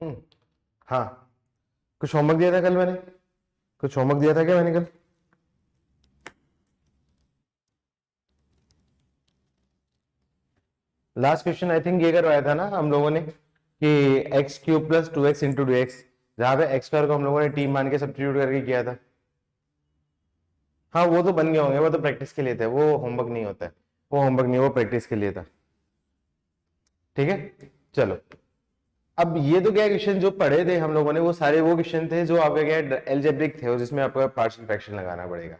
हम्म, हाँ। कुछ होमवर्क दिया था कल मैंने? कुछ होमवर्क दिया था क्या मैंने कल? लास्ट क्वेश्चन आई थिंक ये करवाया था ना हम लोगों ने कि x cube plus 2x into d x, जहां पे एक्स स्क्वायर को हम लोगों ने टी मान के सब्स्टिट्यूट करके किया था। हाँ वो तो बन गए होंगे, वो तो प्रैक्टिस के लिए थे, वो होमवर्क नहीं होता है। वो होमवर्क नहीं, वो प्रैक्टिस के लिए था। ठीक है, चलो। अब ये तो क्या क्वेश्चन जो पढ़े थे हम लोगों ने, वो सारे वो क्वेश्चन थे जो आपके क्या एल्जेब्रिक थे, जिसमें आपको पार्शियल फ्रैक्शन लगाना पड़ेगा।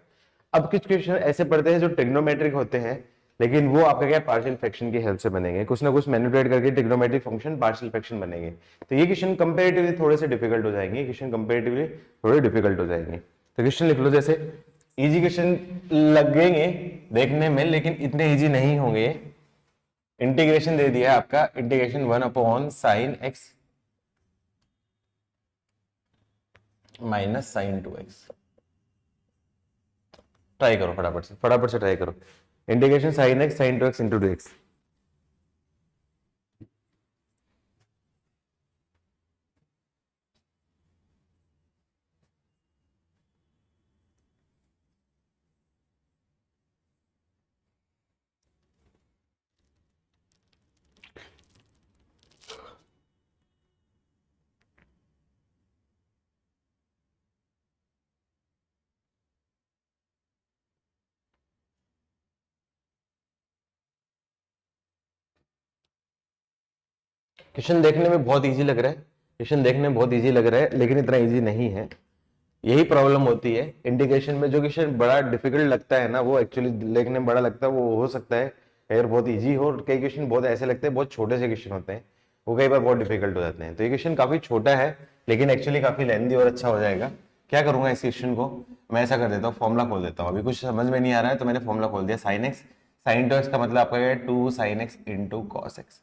अब कुछ क्वेश्चन ऐसे पढ़ते हैं जो ट्रिग्नोमेट्रिक होते हैं, लेकिन वो आपका क्या पार्शियल फ्रैक्शन की हेल्प से बनेंगे, कुछ ना कुछ मैनिपुलेट करके ट्रिग्नोमेट्रिक फंक्शन पार्शियल फ्रैक्शन बनेंगे। तो ये क्वेश्चन कंपैरेटिवली थोड़े से डिफिकल्ट हो जाएंगे, क्वेश्चन कंपैरेटिवली थोड़े डिफिकल्ट हो जाएंगे। तो क्वेश्चन लिख लो, जैसे इजी क्वेश्चन लगेंगे देखने में, लेकिन इतने इजी नहीं होंगे। इंटीग्रेशन दे दिया है आपका, integration 1/sin x minus sine 2x। Try करो फटाफट से, फटाफट से ट्राई करो। Integration sine x sine 2x into d x. Question देखने में बहुत इजी लग रहा है, क्वेश्चन देखने में बहुत इजी लग रहा है, लेकिन इतना इजी नहीं है। यही प्रॉब्लम होती है इंटीग्रेशन में, जो क्वेश्चन बड़ा डिफिकल्ट लगता है ना, वो एक्चुअली देखने में बड़ा लगता है, वो हो सकता है अगर बहुत इजी हो, और कई क्वेश्चन बहुत ऐसे लगते हैं, बहुत छोटे से क्वेश्चन होते हैं, वो कई बार बहुत डिफिकल्ट हो जाते हैं। तो ये क्वेश्चन काफी छोटा है, लेकिन एक्चुअली काफी लेंथी और अच्छा हो जाएगा। क्या करूंगा इस क्वेश्चन को, मैं ऐसा कर देता हूँ, फॉर्मुला खोल देता हूँ। अभी कुछ समझ में नहीं आ रहा है तो मैंने फॉर्मुला खोल दिया, साइन एक्स साइन 2x का मतलब आपका क्या है, 2 sin x into cos x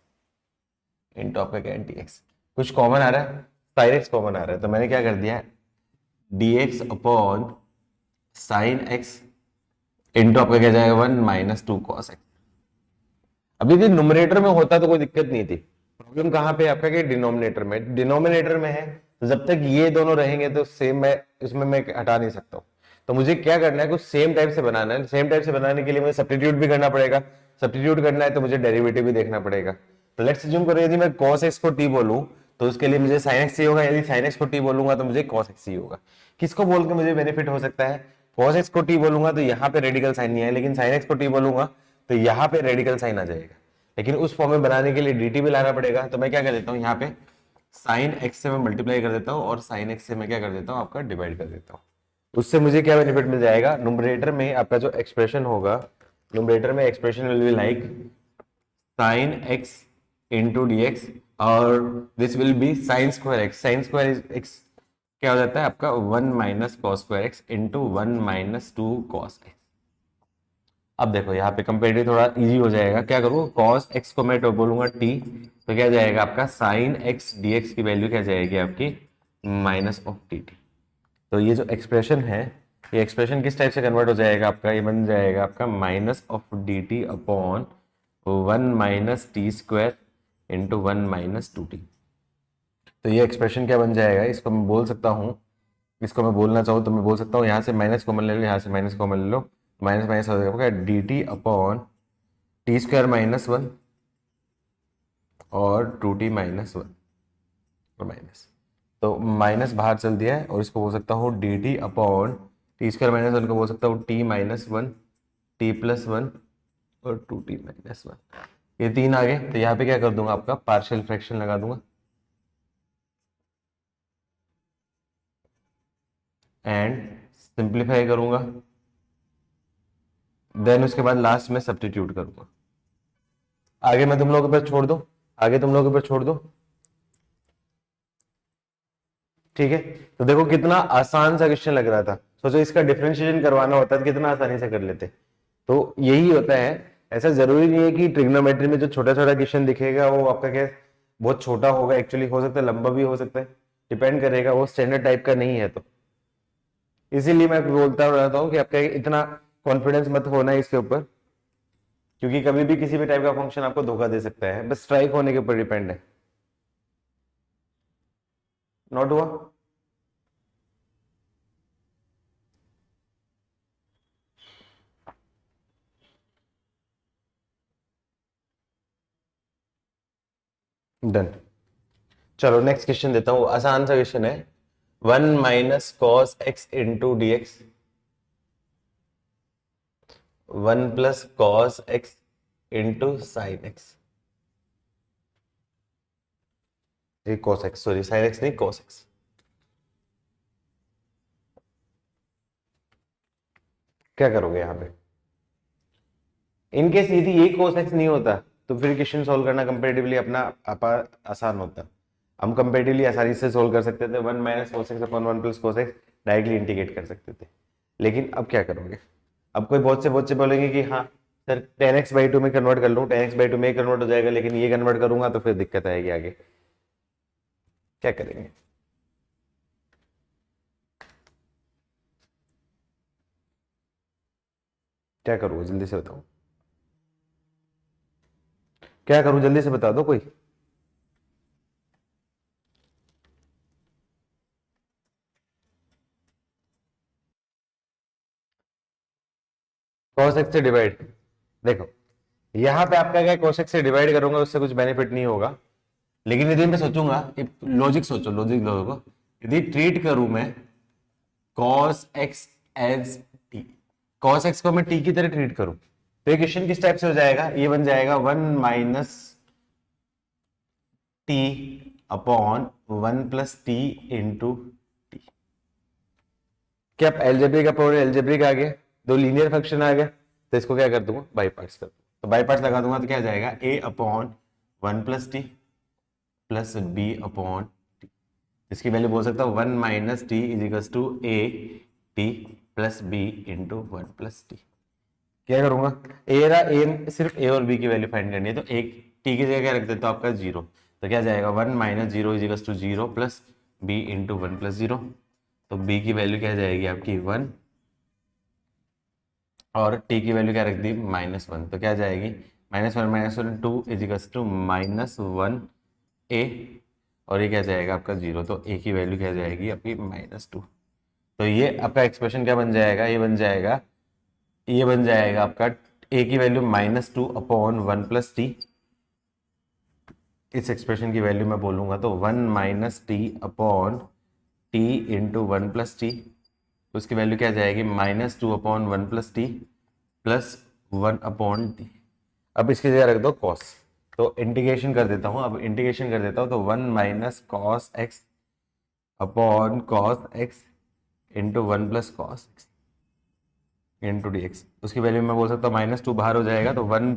into आपका क्या है dx। कुछ कॉमन आ रहा है, साइन एक्स कॉमन आ रहा है, तो मैंने क्या कर दिया, dx upon sine x into आपका क्या जाएगा 1 - 2 cos एक्स। अभी भी नुमरेटर में होता तो कोई दिक्कत नहीं थी, प्रॉब्लम कहाँ पे आपका, कि डिनोमिनेटर में, डिनोमिनेटर में है, तो जब तक ये दोनों रहेंगे तो सेम, मैं इसमें मैं हटा नहीं सकता हूँ। तो मुझे क्या करना है, कुछ सेम टाइप से बनाना है। सेम टाइप से बनाने के लिए मुझे सब्स्टिट्यूट भी करना पड़ेगा, सब्स्टिट्यूट करना है तो मुझे डेरिवेटिव भी देखना पड़ेगा। तो लेट्स अज्यूम करो, यदि मैं cos x को t बोलूं तो उसके लिए मुझे sin x चाहिए होगा, यदि sin x को t बोलूंगा तो मुझे cos x चाहिए होगा। किसको बोल के मुझे बेनिफिट हो सकता है, cos x को t बोलूंगा तो यहाँ पे रेडिकल साइन नहीं है, लेकिन sin x को t बोलूंगा तो यहाँ पे रेडिकल साइन आ जाएगा। लेकिन उस फॉर्म में बनाने के लिए dt भी लाना पड़ेगा, तो मैं क्या कर देता हूँ, यहाँ पे साइन x से मैं मल्टीप्लाई कर देता हूँ और साइन x से मैं क्या कर देता हूँ, आपका डिवाइड कर देता हूँ। उससे मुझे क्या बेनिफिट मिल जाएगा, नुमरेटर में आपका जो एक्सप्रेशन होगा, नुमरेटर में expression will be like sine x into d x, और this will be sine square x, sine square x क्या हो जाता है आपका 1 - cos² x into 1 - 2 cos x। अब देखो यहाँ पे कंपेरेटिव थोड़ा इजी हो जाएगा, क्या करूँ, cos x को मैं तो बोलूंगा t, तो क्या जाएगा आपका sin x dx की वैल्यू क्या जाएगी आपकी -(dt)। तो ये जो एक्सप्रेशन है, ये एक्सप्रेशन किस टाइप से कन्वर्ट हो जाएगा आपका, ये बन जाएगा आपका -(dt) अपॉन 1 - t² इंटू 1 - 2t। तो ये एक्सप्रेशन क्या बन जाएगा, इसको मैं बोल सकता हूँ, इसको मैं बोलना चाहूँ तो मैं बोल सकता हूँ, यहाँ से माइनस कॉमन ले लो, यहाँ से माइनस कॉमन ले लो, माइनस माइनस हो जाएगा dt अपॉन t² - 1 और 2t - 1 और माइनस, तो माइनस बाहर चल दिया है, और इसको बोल सकता हूँ dt अपॉन t² - 1 को बोल सकता हूँ t-1 t+1 और 2t-1। ये तीन आ गए, तो यहाँ पे क्या कर दूंगा, आपका पार्शियल फ्रैक्शन लगा दूंगा एंड सिंप्लीफाई करूंगा, देन उसके बाद लास्ट में सब्स्टिट्यूट करूंगा। आगे मैं तुम लोगों के ऊपर छोड़ दूं, आगे तुम लोगों के ऊपर छोड़ दूं, ठीक है। तो देखो कितना आसान सा क्वेश्चन लग रहा था, सोचो इसका डिफरेंशिएशन करवाना होता है कितना आसानी से कर लेते। तो यही होता है, ऐसा जरूरी नहीं है कि ट्रिग्नोमेट्री में जो छोटा छोटा क्वेश्चन दिखेगा वो आपका क्या बहुत छोटा होगा, एक्चुअली हो सकता है लंबा भी हो सकता है, डिपेंड करेगा, वो स्टैंडर्ड टाइप का नहीं है। तो इसीलिए मैं बोलता रहता हूँ कि आपका इतना कॉन्फिडेंस मत होना है इसके ऊपर, क्योंकि कभी भी किसी भी टाइप का फंक्शन आपको धोखा दे सकता है, बस स्ट्राइक होने के ऊपर डिपेंड है। नोट हुआ? डन। चलो नेक्स्ट क्वेश्चन देता हूं, आसान सा क्वेश्चन है। 1 - cos x × dx, 1 + cos x × sin x। ये cos x, sorry sin x नहीं, cos x। क्या करोगे यहाँ पे? इनकेस यदि ये cos x नहीं होता तो फिर क्वेश्चन सॉल्व करना कंपेरेटिवली अपना आपा आसान होता। हम कंपेरेटिवली आसानी से सोल्व कर सकते थे। 1 - cos x/1 + cos x directly integrate कर सकते थे। लेकिन अब क्या करोगे? अब कोई बहुत से बच्चे बोलेंगे कि हाँ सर 10x/2 में कन्वर्ट कर लूँ, 10x/2 में कन्वर्ट हो जाएगा, लेकिन ये कन्वर्ट करूंगा तो फिर दिक्कत आएगी आगे। क्या करेंगे? क्या करूँ जल्दी से बताओ, क्या करूँ जल्दी से बता दो कोई। cos x से डिवाइड, देखो यहाँ पे आपका क्या, cos x से डिवाइड करूंगा उससे कुछ बेनिफिट नहीं होगा। लेकिन यदि मैं सोचूंगा, लॉजिक सोचो, लॉजिक लोगों, यदि ट्रीट करूं मैं cos x as t, cos x को मैं t की तरह ट्रीट करूं तो इक्वेशन किस टाइप से हो जाएगा? ये बन जाएगा 1 - t/1 + t × क्या आप एल्जेब्रिक अपोर एल्जेब्रिक आ गया, दो लीनियर फंक्शन आ गया, तो इसको क्या कर दूंगा, बाई पार्ट्स कर दूंगा। तो बाई पार्ट्स लगा दूंगा तो क्या आ जाएगा, a/1 + t प्लस b/t। इसकी वैल्यू बोल सकता हूँ 1 - t = a t plus b × 1 + t। क्या करूंगा, ए सिर्फ ए और बी की वैल्यू फाइंड करनी है, तो एक टी की जगह क्या रख देते हो आपका 0, तो क्या जाएगा 1 - 0 = 0 प्लस b × 1 + 0। तो b की वैल्यू क्या जाएगी आपकी 1 और t की वैल्यू क्या रख दी -1, तो क्या जाएगी -1 - 2 = -1a, और ये क्या जाएगा आपका 0, तो a की वैल्यू क्या जाएगी आपकी -2। तो ये आपका एक्सप्रेशन क्या बन जाएगा, ये बन जाएगा आपका a की वैल्यू -2/1 + t। इस एक्सप्रेशन की वैल्यू मैं बोलूंगा तो 1 - t/t × 1 + t, उसकी वैल्यू क्या जाएगी -2/1 + t प्लस 1/t। अब इसकी जगह रख दो cos, तो इंटीग्रेशन कर देता हूं, अब इंटीग्रेशन कर देता हूं तो 1 - cos x/cos x × 1 + cos x × dx। उसकी वैल्यू मैं बोल सकता हूँ -2 बाहर हो जाएगा तो 1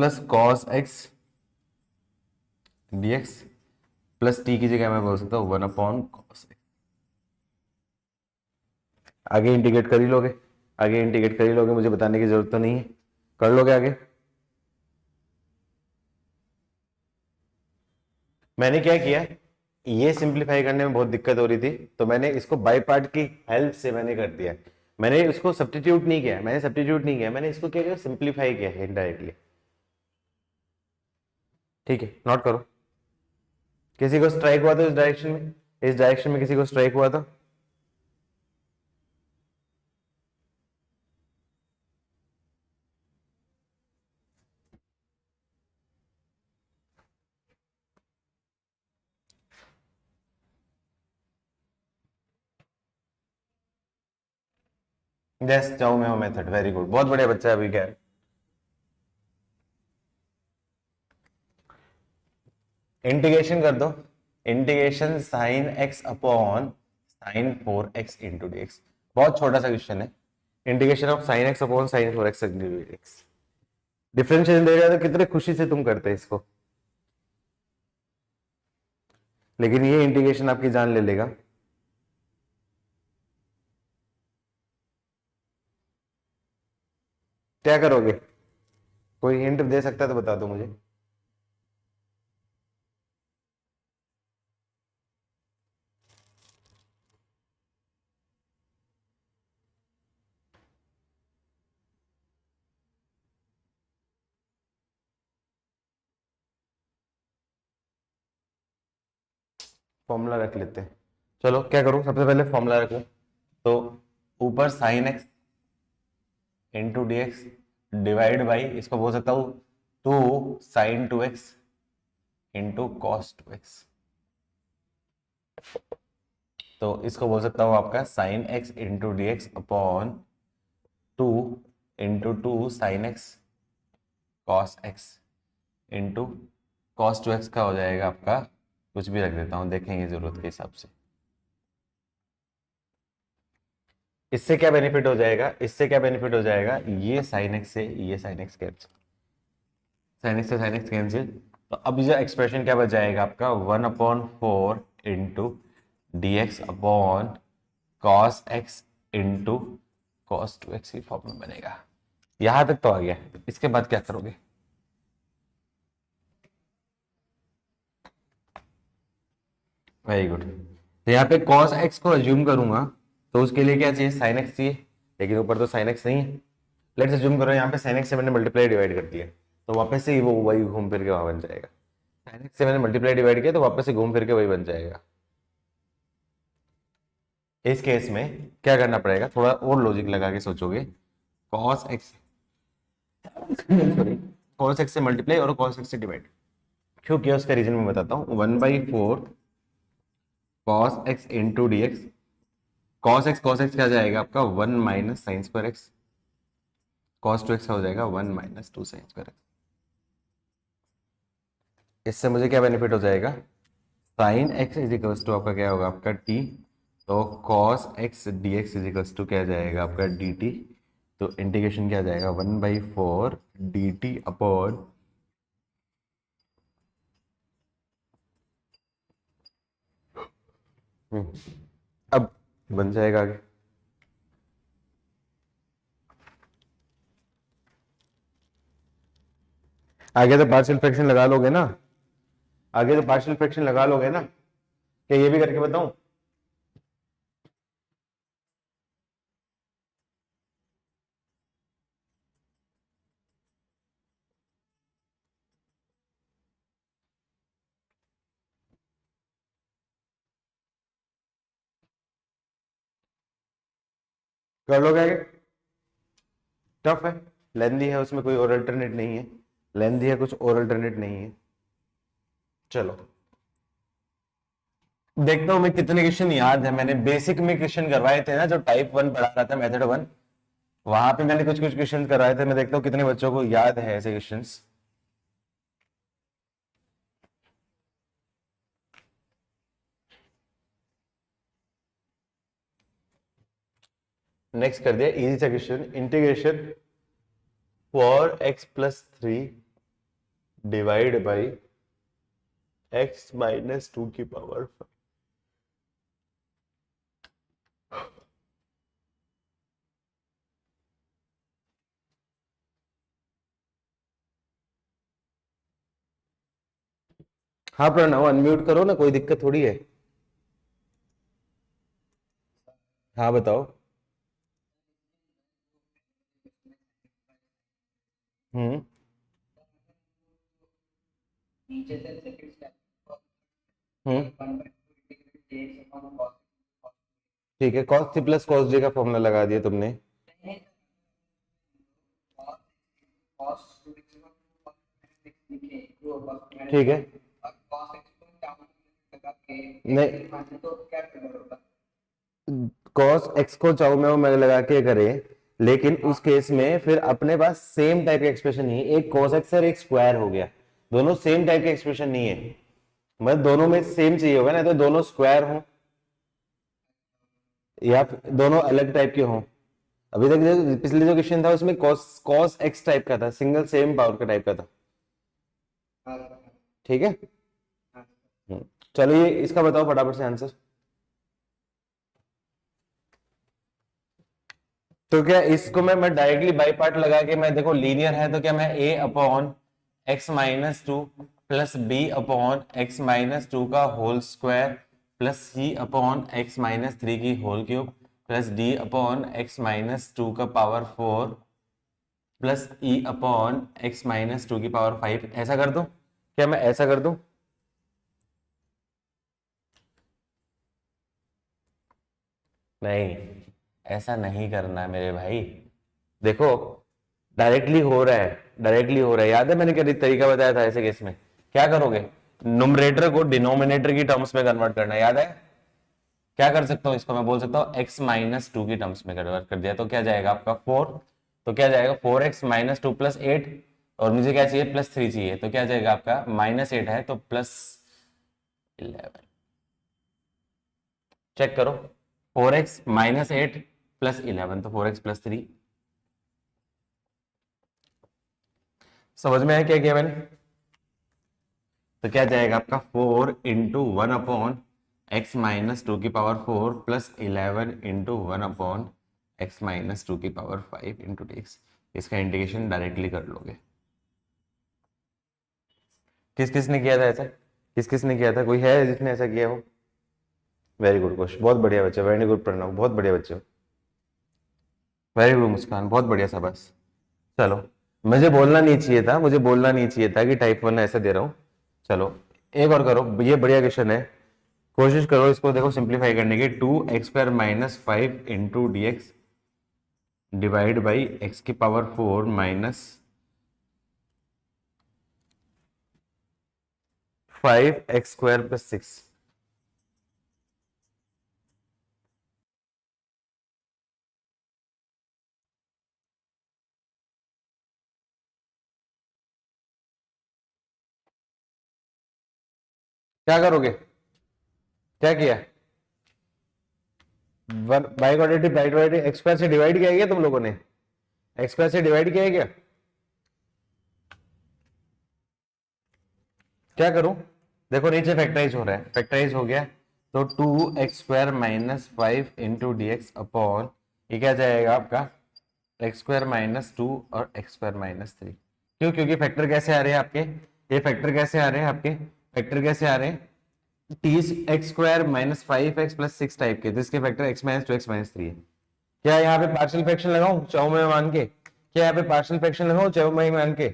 + cos x dx plus t की जगह मैं बोल सकता हूँ 1/cos x। आगे इंटीग्रेट कर ही लोगे, आगे इंटीग्रेट कर ही लोगे, मुझे बताने की जरूरत तो नहीं है, कर लोगे आगे। मैंने क्या किया, ये सिंपलीफाई करने में बहुत दिक्कत हो रही थी तो मैंने इसको बाई पार्ट की हेल्प से मैंने कर दिया। मैंने इसको सब्स्टिट्यूट नहीं किया, मैंने इसको क्या किया, सिंपलीफाई किया है इनडायरेक्टली। ठीक है, नोट करो। किसी को स्ट्राइक हुआ था इस डायरेक्शन में, इस डायरेक्शन में किसी को स्ट्राइक हुआ था? यस, चाओ में मेथड, वेरी गुड, बहुत बढ़िया बच्चा है अभी। क्या इंटीग्रेशन कर दो, integration sin x/sin 4x × dx, बहुत छोटा सा क्वेश्चन है। Integration of sin x/sin 4x × dx, differentiation देगा तो कितने खुशी से तुम करते इसको, लेकिन ये इंटीग्रेशन आपकी जान ले लेगा। क्या करोगे, कोई हिंट दे सकता है तो बता दो मुझे। फॉर्मूला रख लेते हैं। चलो क्या करूं, सबसे पहले फॉर्मूला रखूं, तो ऊपर sign x into d x divide by, इसको बोल सकता हूं 2 sin 2x into cos 2x। तो इसको बोल सकता हूं आपका sign x into d x upon 2 into 2 sin x cos x into cos 2x का हो जाएगा आपका, कुछ भी रख देता हूं, देखेंगे जरूरत के हिसाब से। इससे क्या बेनिफिट हो जाएगा, इससे क्या बेनिफिट हो जाएगा, ये साइन एक्स से ये sine x cancel, sine x से साइन एक्स कैंसिल। तो अब ये एक्सप्रेशन क्या बच जाएगा आपका, 1/4 into d x upon cos x into cos 2x की फॉर्म में बनेगा। यहां तक तो आ गया, इसके बाद क्या करोगे। Very good. तो यहाँ पे cos x को अज्यूम करूंगा, तो उसके लिए क्या चाहिए, sin x चाहिए, लेकिन ऊपर तो sin x नहीं है। लेट्स अज्यूम करो यहाँ पे sin x से मैंने मल्टीप्लाई डिवाइड कर दिया, तो वापस से वो वही घूम फिर के वहां बन जाएगा। sin x से मैंने मल्टीप्लाई डिवाइड किया तो वापस से घूम फिर के वही बन जाएगा। इस केस में क्या करना पड़ेगा, थोड़ा और लॉजिक लगा के सोचोगे, cos x sorry cos x से मल्टीप्लाई और cos x से डिवाइड क्यों किया, उसका रीजन मैं बताता हूँ। 1/4 cos x into d x, cos x क्या जाएगा आपका 1 minus sign square x, cos 2x का हो जाएगा 1 माइनस 2 साइन स्क्वायर एक्स। इससे मुझे क्या बेनिफिट हो जाएगा, sine x is equals to आपका क्या होगा आपका t, तो cos x dx is equals to क्या जाएगा आपका dt। तो इंटीग्रेशन क्या जाएगा 1/4 dt अपॉन अब बन जाएगा आगे। आगे तो पार्शियल फ्रैक्शन लगा लोगे ना, आगे तो पार्शियल फ्रैक्शन लगा लोगे ना, क्या ये भी करके बताऊं। कर लोगे आगे, टफ है, लेंदी है, उसमें कोई और अल्टरनेट नहीं है, लेंदी है, कुछ और अल्टरनेट नहीं है। चलो देखता हूं मैं कितने क्वेश्चन याद है, मैंने बेसिक में क्वेश्चन करवाए थे ना, जो टाइप 1 पढ़ा रहा था मेथड 1, वहां पे मैंने कुछ कुछ क्वेश्चन करवाए थे, मैं देखता हूँ कितने बच्चों को याद है ऐसे क्वेश्चंस। नेक्स्ट कर दिया इजी सा question, integration 4x+3 divide by x-2 की पावर 5। हाँ प्रणव अनम्यूट करो ना, कोई दिक्कत थोड़ी है। हाँ बताओ। हम्म हम्म ठीक है, cos c plus cos j का फॉर्मूला लगा दिया तुमने। ठीक है, नहीं cos x को चाहो मैं लगा के करे, लेकिन उस केस में फिर अपने पास सेम टाइप का एक्सप्रेशन नहीं है, एक cos x और एक स्क्वायर हो गया, दोनों सेम टाइप के एक्सप्रेशन नहीं है, मतलब दोनों में सेम चाहिए होगा ना, तो दोनों स्क्वायर हो या दोनों अलग टाइप के हों। अभी तक पिछले जो क्वेश्चन था उसमें cos x टाइप का था, सिंगल सेम पावर का टाइप का था। ठीक है, चलो ये इसका बताओ फटाफट से आंसर। तो क्या इसको मैं डायरेक्टली बाई पार्ट लगा के, मैं देखो लीनियर है तो क्या मैं a upon x-2 plus b upon x-2 का whole square plus c upon x-3 की whole cube plus d upon x-2 का power 4 plus e upon x-2 की पावर 5 ऐसा कर दूं, क्या मैं ऐसा कर दूं। नहीं, ऐसा नहीं करना है मेरे भाई। देखो, डायरेक्टली हो रहा है, डायरेक्टली हो रहा है। याद है मैंने क्या तरीका बताया था ऐसे केस में? क्या करोगे, नुमरेटर को डिनोमिनेटर की टर्म्स में कन्वर्ट करना है, याद है? क्या कर सकता हूँ इसको, मैं बोल सकता हूँ x-2 की टर्म्स में कन्वर्ट कर दिया तो क्या जाएगा आपका 4। तो क्या जाएगा 4x-2 + 8, और मुझे क्या चाहिए +3 चाहिए, तो क्या जाएगा आपका -8 है तो +11। चेक करो, 4x - 8 + 11 तो 4x + 3। समझ में आया क्या किया मैंने? तो क्या जाएगा आपका 4 × 1/x-2 की पावर 4 + 11 × 1/x-2 की पावर 5 × dx। इसका इंटीग्रेशन डायरेक्टली कर लोगे। किस किस ने किया था ऐसा? किस किस ने किया था? कोई है जिसने ऐसा किया हो? वेरी गुड कोश, बहुत बढ़िया बच्चे, वेरी गुड प्रणव, बहुत बढ़िया बच्चे, वेरी गुड मुस्कान, बहुत बढ़िया सा। बस चलो, मुझे बोलना नहीं चाहिए था, मुझे बोलना नहीं चाहिए था कि टाइप 1 ऐसा दे रहा हूँ। चलो एक और करो, ये बढ़िया क्वेश्चन है, कोशिश करो इसको देखो सिंप्लीफाई करने की। 2x² - 5 × dx divide by x की पावर 4 माइनस 5x² + 6। क्या करोगे? क्या किया? By quadratic, by quadratic, x² से डिवाइड किया है क्या तुम लोगों ने? x² से डिवाइड किया है क्या? क्या करूं? देखो नीचे फैक्टराइज हो रहा है, फैक्टराइज हो गया तो 2x² - 5 × dx अपॉन ये क्या जाएगा आपका x² - 2 और x² - 3। क्यों? क्योंकि फैक्टर कैसे आ रहे हैं आपके, ये फैक्टर कैसे आ रहे हैं आपके, फैक्टर कैसे आ रहे हैं x² - 5x + 6 टाइप के, जिसके फैक्टर x - 2 x - 3 है। क्या यहाँ पे पार्शियल फ्रैक्शन लगाऊं चाहूं मैं मान के? क्या यहाँ पे पार्शियल फ्रैक्शन लगाऊं चाहूं मैं मान के?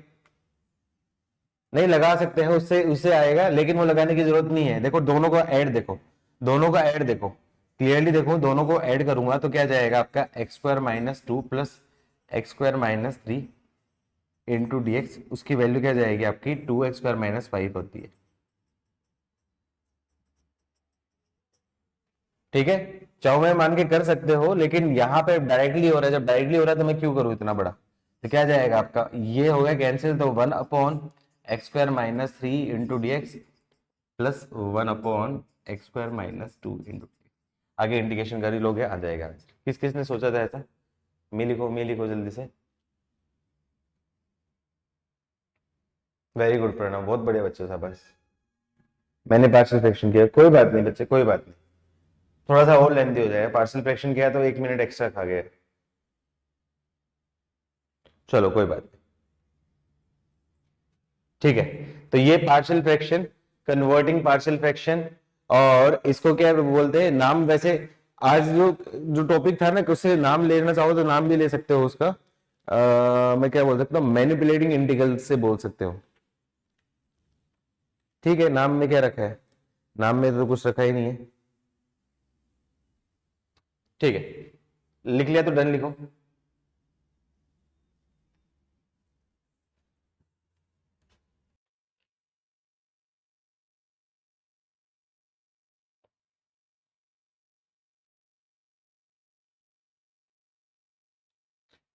नहीं लगा सकते हैं, उससे उससे आएगा, लेकिन वो लगाने की जरूरत नहीं है। देखो दोनों को ऐड देखो, दोनों का ऐड देखो क्लियरली, देखो दोनों को ऐड करूंगा तो क्या जाएगा आपका x² - 2 + x² - 3 × dx। उसकी वैल्यू क्या जाएगी आपकी 2x² - 5 होती है। ठीक है, चाहो मैं मान के कर सकते हो, लेकिन यहाँ पे डायरेक्टली हो रहा है, जब डायरेक्टली हो रहा है तो मैं क्यों करूँ इतना बड़ा? तो क्या जाएगा आपका, ये हो गया कैंसिल, तो 1/x² - 3 × dx प्लस 1/x² - 2 × आगे इंटीग्रेशन कर ही लोगे, आ जाएगा आंसर। किस किस ने सोचा था ऐसा? मी लिखो जल्दी से। वेरी गुड प्रणव, बहुत बढ़िया बच्चे था। बस मैंने पार्शियल फ्रैक्शन किया, कोई बात नहीं बच्चे, कोई बात नहीं, थोड़ा सा और लेंथी हो जाएगा। पार्शियल फ्रैक्शन किया तो 1 मिनट एक्स्ट्रा खा गया। चलो कोई बात नहीं, ठीक है। तो ये partial fraction, converting partial fraction, और इसको क्या बोलते हैं नाम? वैसे आज जो जो टॉपिक था ना, उससे नाम लेना चाहो तो नाम भी ले सकते हो उसका। मैं क्या बोल सकता हूँ, मैनिपुलेटिंग इंटीग्रल से बोल सकते हो। ठीक है, नाम में क्या रखा है? नाम में तो कुछ रखा ही नहीं है। ठीक है, लिख लिया तो डन लिखो।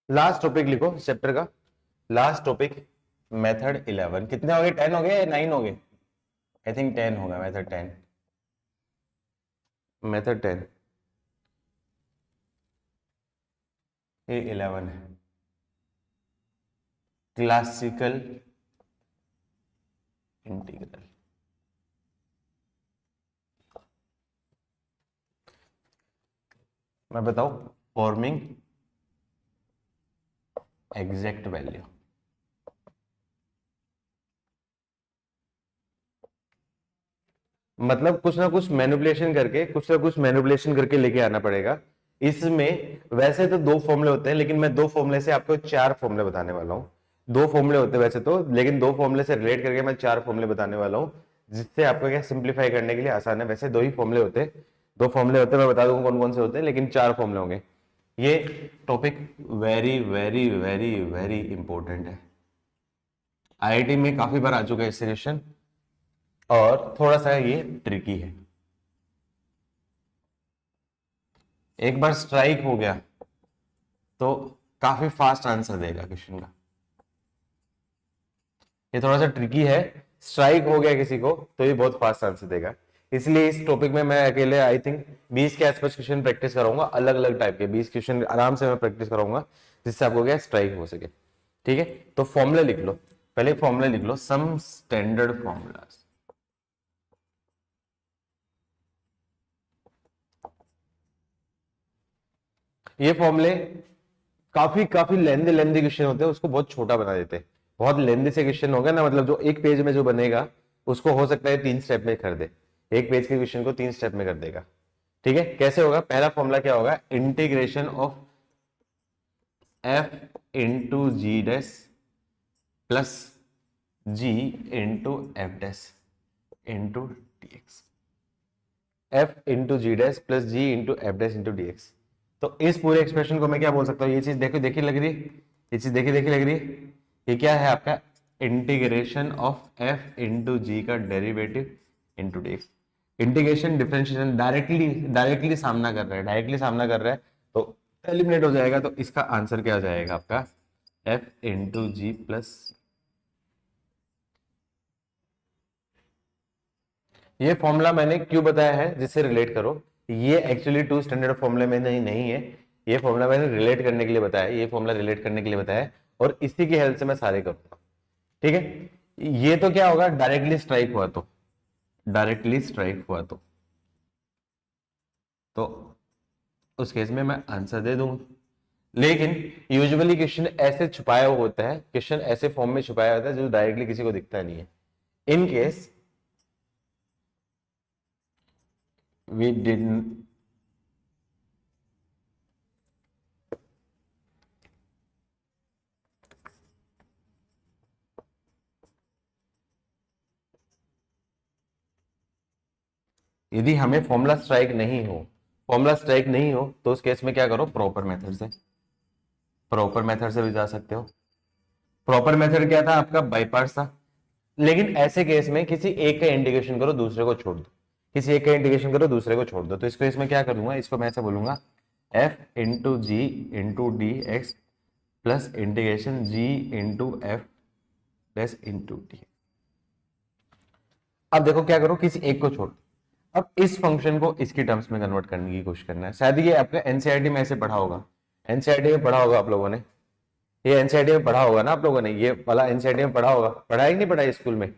लास्ट टॉपिक लिखो चैप्टर का, लास्ट टॉपिक मेथड 11। कितने हो गए, 10 हो गए या 9 हो गए? आई थिंक 10 होगा, मेथड 10, मेथड 10, ये 11 है। Classical integral. मैं बताऊं, फॉर्मिंग एग्जैक्ट वैल्यू। मतलब कुछ ना कुछ मैनिपुलेशन करके, कुछ ना कुछ मैनिपुलेशन करके लेके आना पड़ेगा इसमें। वैसे तो 2 फॉर्मूले होते हैं, लेकिन मैं 2 फॉर्मूले से आपको 4 फॉर्मूले बताने वाला हूँ। 2 फॉर्मूले होते हैं वैसे तो, लेकिन 2 फॉर्मूले से रिलेट करके मैं 4 फॉर्मूले बताने वाला हूँ, जिससे आपको क्या सिंप्लीफाई करने के लिए आसान है। वैसे 2 ही फॉर्मूले होते हैं, दो फॉर्मूले होते हैं, मैं बता दूंगा कौन कौन से होते हैं, लेकिन 4 फॉर्मूले होंगे। ये topic very very very very important है, आईआईटी में काफी बार आ चुका है इससे क्वेश्चन, और थोड़ा सा ये ट्रिकी है। एक बार स्ट्राइक हो गया तो काफी फास्ट आंसर देगा क्वेश्चन का। ये थोड़ा सा ट्रिकी है, स्ट्राइक हो गया किसी को तो ये बहुत फास्ट आंसर देगा, इसलिए इस टॉपिक में मैं अकेले आई थिंक 20 के आसपास क्वेश्चन प्रैक्टिस कराऊंगा, अलग अलग टाइप के 20 क्वेश्चन आराम से मैं प्रैक्टिस कराऊंगा, जिससे आपको क्या स्ट्राइक हो सके। ठीक है, तो फॉर्मूला लिख लो, पहले फॉर्मूला लिख लो, सम स्टैंडर्ड फॉर्मूलाज। ये फॉर्मूले काफी काफी लेंदी लेंदी क्वेश्चन होते हैं, उसको बहुत छोटा बना देते हैं। बहुत लेंदी से क्वेश्चन होगा ना, मतलब जो एक पेज में जो बनेगा उसको हो सकता है 3 स्टेप में कर दे, एक पेज के क्वेश्चन को 3 स्टेप में कर देगा। ठीक है, कैसे होगा? पहला फॉर्मूला क्या होगा? Integration of f into g dash plus g into f dash into d x, f into g dash plus g into f dash into d x. तो इस पूरे एक्सप्रेशन को मैं क्या बोल सकता हूँ? ये चीज देखो देखी लग रही है, ये चीज देखी देखी लग रही है, ये क्या है आपका? इंटीग्रेशन ऑफ एफ इंटू जी का derivative into d x. Integration differentiation directly सामना कर रहा है, डायरेक्टली सामना कर रहा है तो एलिमिनेट हो जाएगा, तो इसका आंसर क्या हो जाएगा आपका? एफ इंटू जी प्लस। ये फॉर्मूला मैंने क्यों बताया है, जिससे रिलेट करो, ये एक्चुअली 2 स्टैंडर्ड फॉर्मूले में नहीं है, ये फॉर्मूला मैंने रिलेट करने के लिए बताया, ये फॉर्मूला रिलेट करने के लिए बताया, और इसी की हेल्प से मैं सारे करूंगा। ठीक है, ये तो क्या होगा? डायरेक्टली स्ट्राइक हुआ तो, डायरेक्टली स्ट्राइक हुआ तो उस केस में मैं आंसर दे दूंगा। लेकिन यूजुअली क्वेश्चन ऐसे छुपाया हुआ होता है, क्वेश्चन ऐसे फॉर्म में छुपाया होता है जो डायरेक्टली किसी को दिखता नहीं है। इन केस we didn't यदि हमें फॉर्मूला स्ट्राइक नहीं हो, फॉर्मूला स्ट्राइक नहीं हो तो उस केस में क्या करो? प्रॉपर मेथड से, प्रॉपर मेथड से भी जा सकते हो। प्रॉपर मेथड क्या था आपका? बाई पार्ट्स था। लेकिन ऐसे केस में किसी एक का इंडिकेशन करो, दूसरे को छोड़ दो, किसी एक का इंडिकेशन करो, दूसरे को छोड़ दो। तो इस केस में क्या करूंगा? इसको मैं ऐसे बोलूंगा, f into g into d x plus integration g into f plus into d. अब देखो क्या करो, किसी एक को छोड़, अब इस फंक्शन को इसकी टर्म्स में कन्वर्ट करने की कोशिश करना है। शायद ये आपका एनसीईआरटी में ऐसे पढ़ा होगा, एनसीईआरटी में पढ़ा होगा आप लोगों ने, ये एनसीईआरटी में पढ़ा होगा ना आप लोगों ने, ये वाला एनसीईआरटी में पढ़ा होगा, पढ़ा ही नहीं पढ़ा स्कूल में?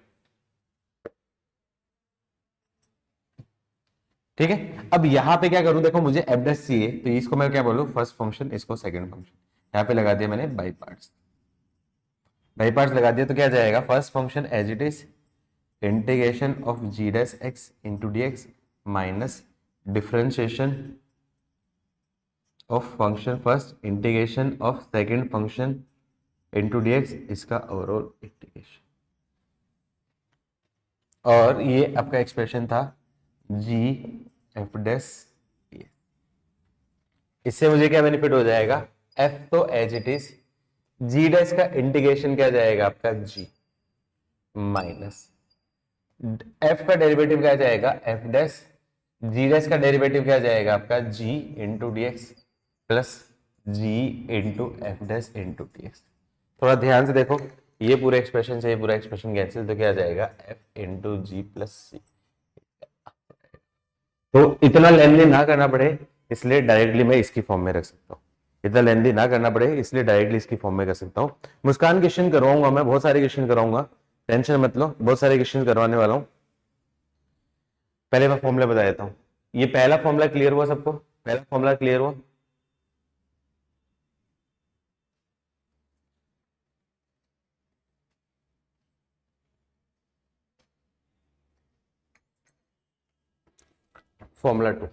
ठीक है, अब यहां पे क्या करूं? देखो मुझे एफ डैश चाहिए, तो इसको मैं क्या बोलूं? फर्स्ट फंक्शन, इसको सेकंड फंक्शन। यहां पे लगा दिया मैंने बाई पार्ट्स, बाई पार्ट्स लगा दिया, तो क्या जाएगा? First function as it is integration of g dash x into d x minus differentiation of function first integration of second function into d x, इसका ओवरऑल इंटीग्रेशन। और ये आपका expression था जी एफ डैश। इससे मुझे क्या बेनिफिट हो जाएगा? एफ तो as it is, g dash का इंटीग्रेशन क्या जाएगा आपका? जी माइनस एफ का डेरिवेटिव क्या जाएगा? एफ डैश, जी डैश का डेरिवेटिव क्या जाएगा आपका? G into d x plus g into f dash into d x. थोड़ा ध्यान से देखो, ये पूरे एक्सप्रेशन से ये पूरा एक्सप्रेशन कैंसिल, तो क्या जाएगा? एफ इंटू जी प्लस सी। तो इतना लेंदी ना करना पड़े इसलिए डायरेक्टली मैं इसकी फॉर्म में रख सकता हूँ, इतना लेंदी ना करना पड़े इसलिए डायरेक्टली इसकी फॉर्म में कर सकता हूँ। मुस्कान क्वेश्चन करवाऊंगा मैं, बहुत सारे क्वेश्चन कराऊंगा, टेंशन मत लो, बहुत सारे क्वेश्चन करवाने वाला हूँ। पहले मैं फॉर्मूला बता देता हूँ। ये पहला फॉर्मूला क्लियर हुआ सबको? पहला फॉर्मूला क्लियर हुआ? फॉर्मूला 2,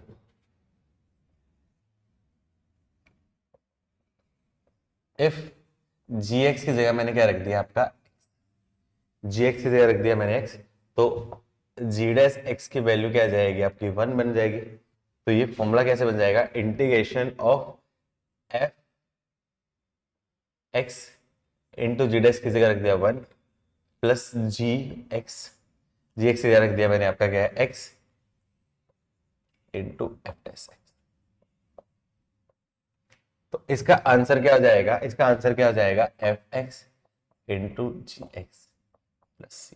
इफ जी एक्स की जगह मैंने क्या रख दिया आपका? जी एक्स की जगह रख दिया मैंने एक्स, तो जी डैश एक्स की वैल्यू क्या जाएगी आपकी? 1 बन जाएगी। तो ये फॉर्मूला कैसे बन जाएगा, integration of f x into g dash किसी का रख दिया 1 प्लस जी एक्स की जगह रख दिया मैंने आपका क्या है x into f dash x. तो इसका आंसर क्या हो जाएगा, इसका आंसर क्या हो जाएगा f x into g x plus c.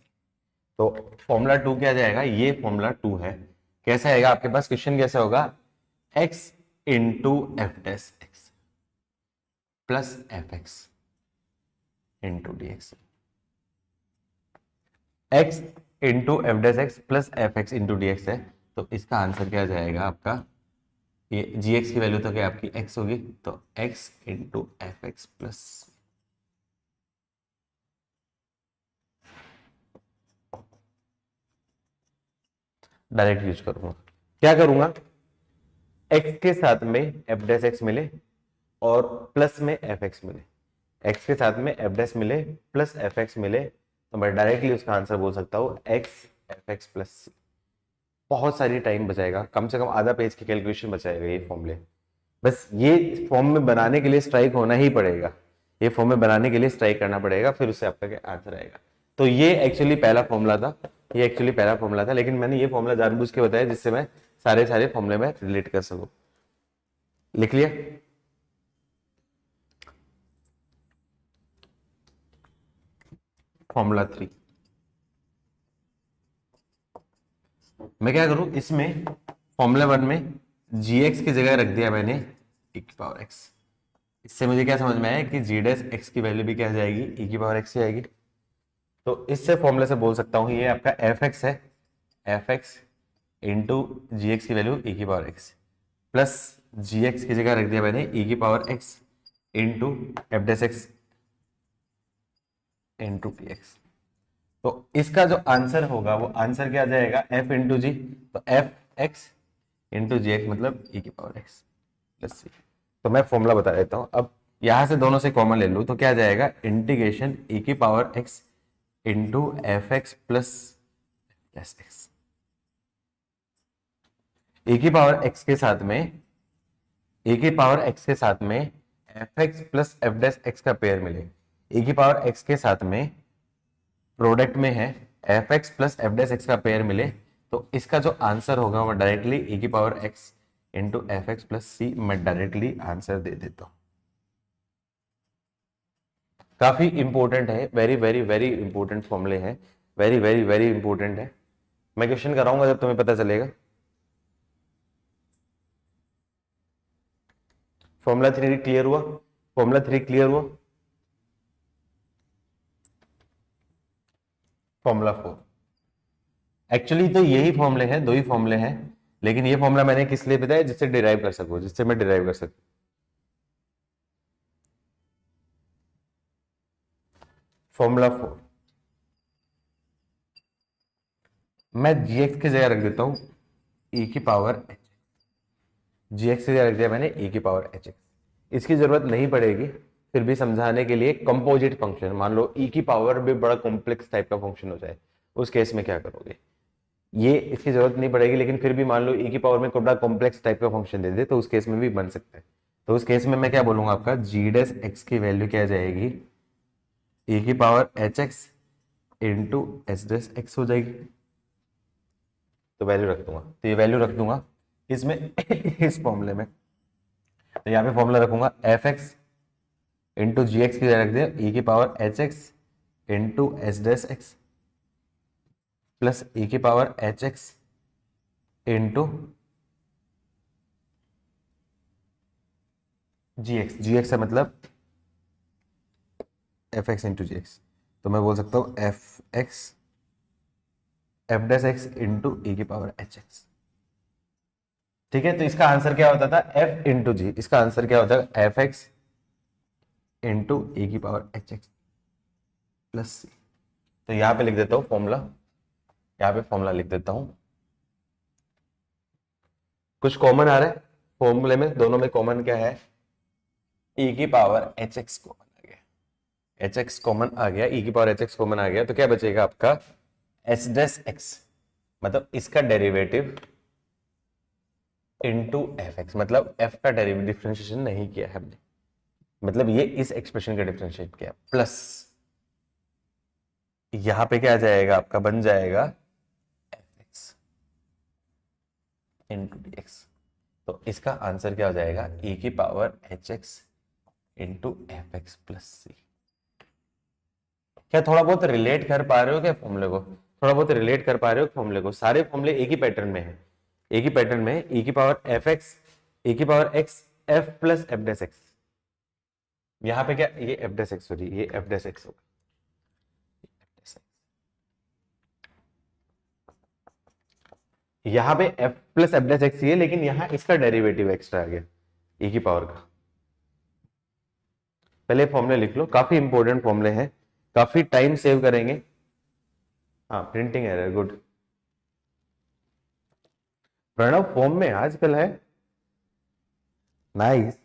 तो फॉर्मूला 2 क्या जाएगा, ये फॉर्मूला 2 है। कैसे आएगा आपके पास, क्वेश्चन कैसे होगा, x into f dash x plus F x into d x, x into f dash x plus F x into d x है। तो इसका आंसर क्या जाएगा आपका, ये जी एक्स की वैल्यू तो क्या आपकी x होगी, तो x into f x plus, direct use करूंगा। क्या करूंगा, x के साथ में एफ डैश एक्स मिले और प्लस में एफ एक्स मिले, x के साथ में एफ डैश मिले प्लस एफ एक्स मिले, तो मैं डायरेक्टली उसका आंसर बोल सकता हूँ x एफ एक्स प्लस सी। बहुत सारी टाइम बचाएगा, कम से कम आधा पेज की कैलकुलेशन बचाएगा ये फॉर्मूले। बस ये फॉर्म में बनाने के लिए स्ट्राइक होना ही पड़ेगा, ये फॉर्म में बनाने के लिए स्ट्राइक करना पड़ेगा, फिर उससे आपका क्या आंसर आएगा। तो ये एक्चुअली पहला फॉर्मूला था, ये एक्चुअली पहला फॉर्मूला था, लेकिन मैंने ये फॉर्मूला जानबूझ के बताया जिससे मैं सारे फॉर्मूले में रिलेट कर सकूं। लिख लिया, फॉर्मूला 3। मैं क्या करूं, इसमें फॉर्मूला 1 में जी एक्स की जगह रख दिया मैंने e की पावर x। इससे मुझे क्या समझ में आया कि जी डैश एक्स की वैल्यू भी क्या आ जाएगी, e की पावर x ही आएगी। तो इससे फॉर्मूले से बोल सकता हूं ये आपका एफ एक्स है, f x into g x की वैल्यू e की पावर x प्लस जी एक्स की जगह रख दिया मैंने e की power x into f dash x into T x. तो इसका जो आंसर होगा वो आंसर क्या आ जाएगा, f इंटू जी, तो F x into g x मतलब e की पावर x प्लस सी। तो मैं फॉर्मूला बता देता हूं, अब यहां से दोनों से कॉमन ले लूं तो क्या जाएगा, इंटीग्रेशन e की power x into f x plus x, a की पावर x के साथ में, ए की पावर x के साथ में F x plus f dash x का पेयर मिले, ए की पावर x के साथ में प्रोडक्ट में है f x plus f dash x का पेयर मिले, तो इसका जो आंसर होगा वो डायरेक्टली ए की power x into f x plus c, मैं डायरेक्टली आंसर दे देता हूं। काफी इंपॉर्टेंट है, वेरी वेरी वेरी इंपॉर्टेंट फॉर्मूले हैं, वेरी वेरी वेरी इंपॉर्टेंट है। मैं क्वेश्चन कराऊंगा जब तुम्हें पता चलेगा। फॉर्मूला 3 क्लियर हुआ, फॉर्मूला 3 क्लियर हुआ। फॉर्मूला 4, एक्चुअली तो यही फॉर्मूले हैं, दो ही फॉर्मूले हैं, लेकिन ये फॉर्मूला मैंने किस लिए बताया, जिससे डिराइव कर सकूं, जिससे मैं डिराइव कर सकूं। फॉर्मूला 4 मैं gx की जगह रख देता हूं e की पावर h, gx की जगह रख दिया मैंने e की पावर hx। इसकी जरूरत नहीं पड़ेगी, फिर भी समझाने के लिए कंपोजिट फंक्शन, मान लो e की पावर भी बड़ा कॉम्प्लेक्स टाइप का फंक्शन हो जाए, उस केस में क्या करोगे, ये इसकी जरूरत नहीं पड़ेगी, लेकिन फिर भी मान लो e की पावर में बड़ा कॉम्प्लेक्स टाइप का फंक्शन दे दे तो उस केस में भी बन सकता है। तो उस केस में मैं क्या बोलूंगा, आपका जी डैश एक्स की वैल्यू क्या जाएगी, e की power h x into h dash x हो जाएगी। तो वैल्यू रख दूंगा, तो ये वैल्यू रख दूंगा इसमें इस फॉर्मूले में, तो यहाँ पे फॉर्मूला रखूंगा f x into g x की जगह रख दिया e की power h x into h dash x plus e की power h x into g x है मतलब f x into g x, तो मैं बोल सकता हूँ f x f dash x into e की पावर एच एक्स। ठीक है, तो इसका आंसर क्या होता था, एफ इंटू जी, इसका आंसर क्या होता है एफ एक्स इंटू ई की power h x plus c. तो यहां पे लिख देता हूं फॉर्मूला, यहां पे फॉर्मूला लिख देता हूं। कुछ कॉमन आ रहा है फॉर्मूले में, दोनों में कॉमन क्या है, ई की पावर एच एक्स कॉमन आ गया, एच एक्स कॉमन आ गया, ई की पावर एच एक्स कॉमन आ गया, तो क्या बचेगा आपका एच डैश एक्स, मतलब इसका डेरिवेटिव इंटू एफ एक्स, मतलब एफ का डेरिवेटिव डिफरेंशिएशन नहीं किया है हमने, मतलब ये इस एक्सप्रेशन का डिफरेंशिएट किया, प्लस यहां पे क्या आ जाएगा आपका, बन जाएगा f x into d x. तो इसका आंसर क्या हो जाएगा, e की power h x into f x plus c. क्या थोड़ा बहुत रिलेट कर पा रहे हो क्या फॉर्मूले को, थोड़ा बहुत रिलेट कर पा रहे हो फॉर्मूले को, सारे फॉर्मूले एक ही पैटर्न में है, एक ही पैटर्न में, e की पावर एफ एक्स, e की power x f plus f dash x. यहाँ पे क्या, ये एफ डेस एक्स, सॉरी ये एफ डेस एक्स होगा, यहाँ पे f plus f dash x ही है, लेकिन यहाँ इसका डेरिवेटिव एक्स्ट्रा आ गया e की पावर का। पहले फॉर्मूले लिख लो, काफी इंपॉर्टेंट फॉर्मूले हैं, काफी टाइम सेव करेंगे। हाँ printing error, good. Pranav form में आजकल है, नाइस।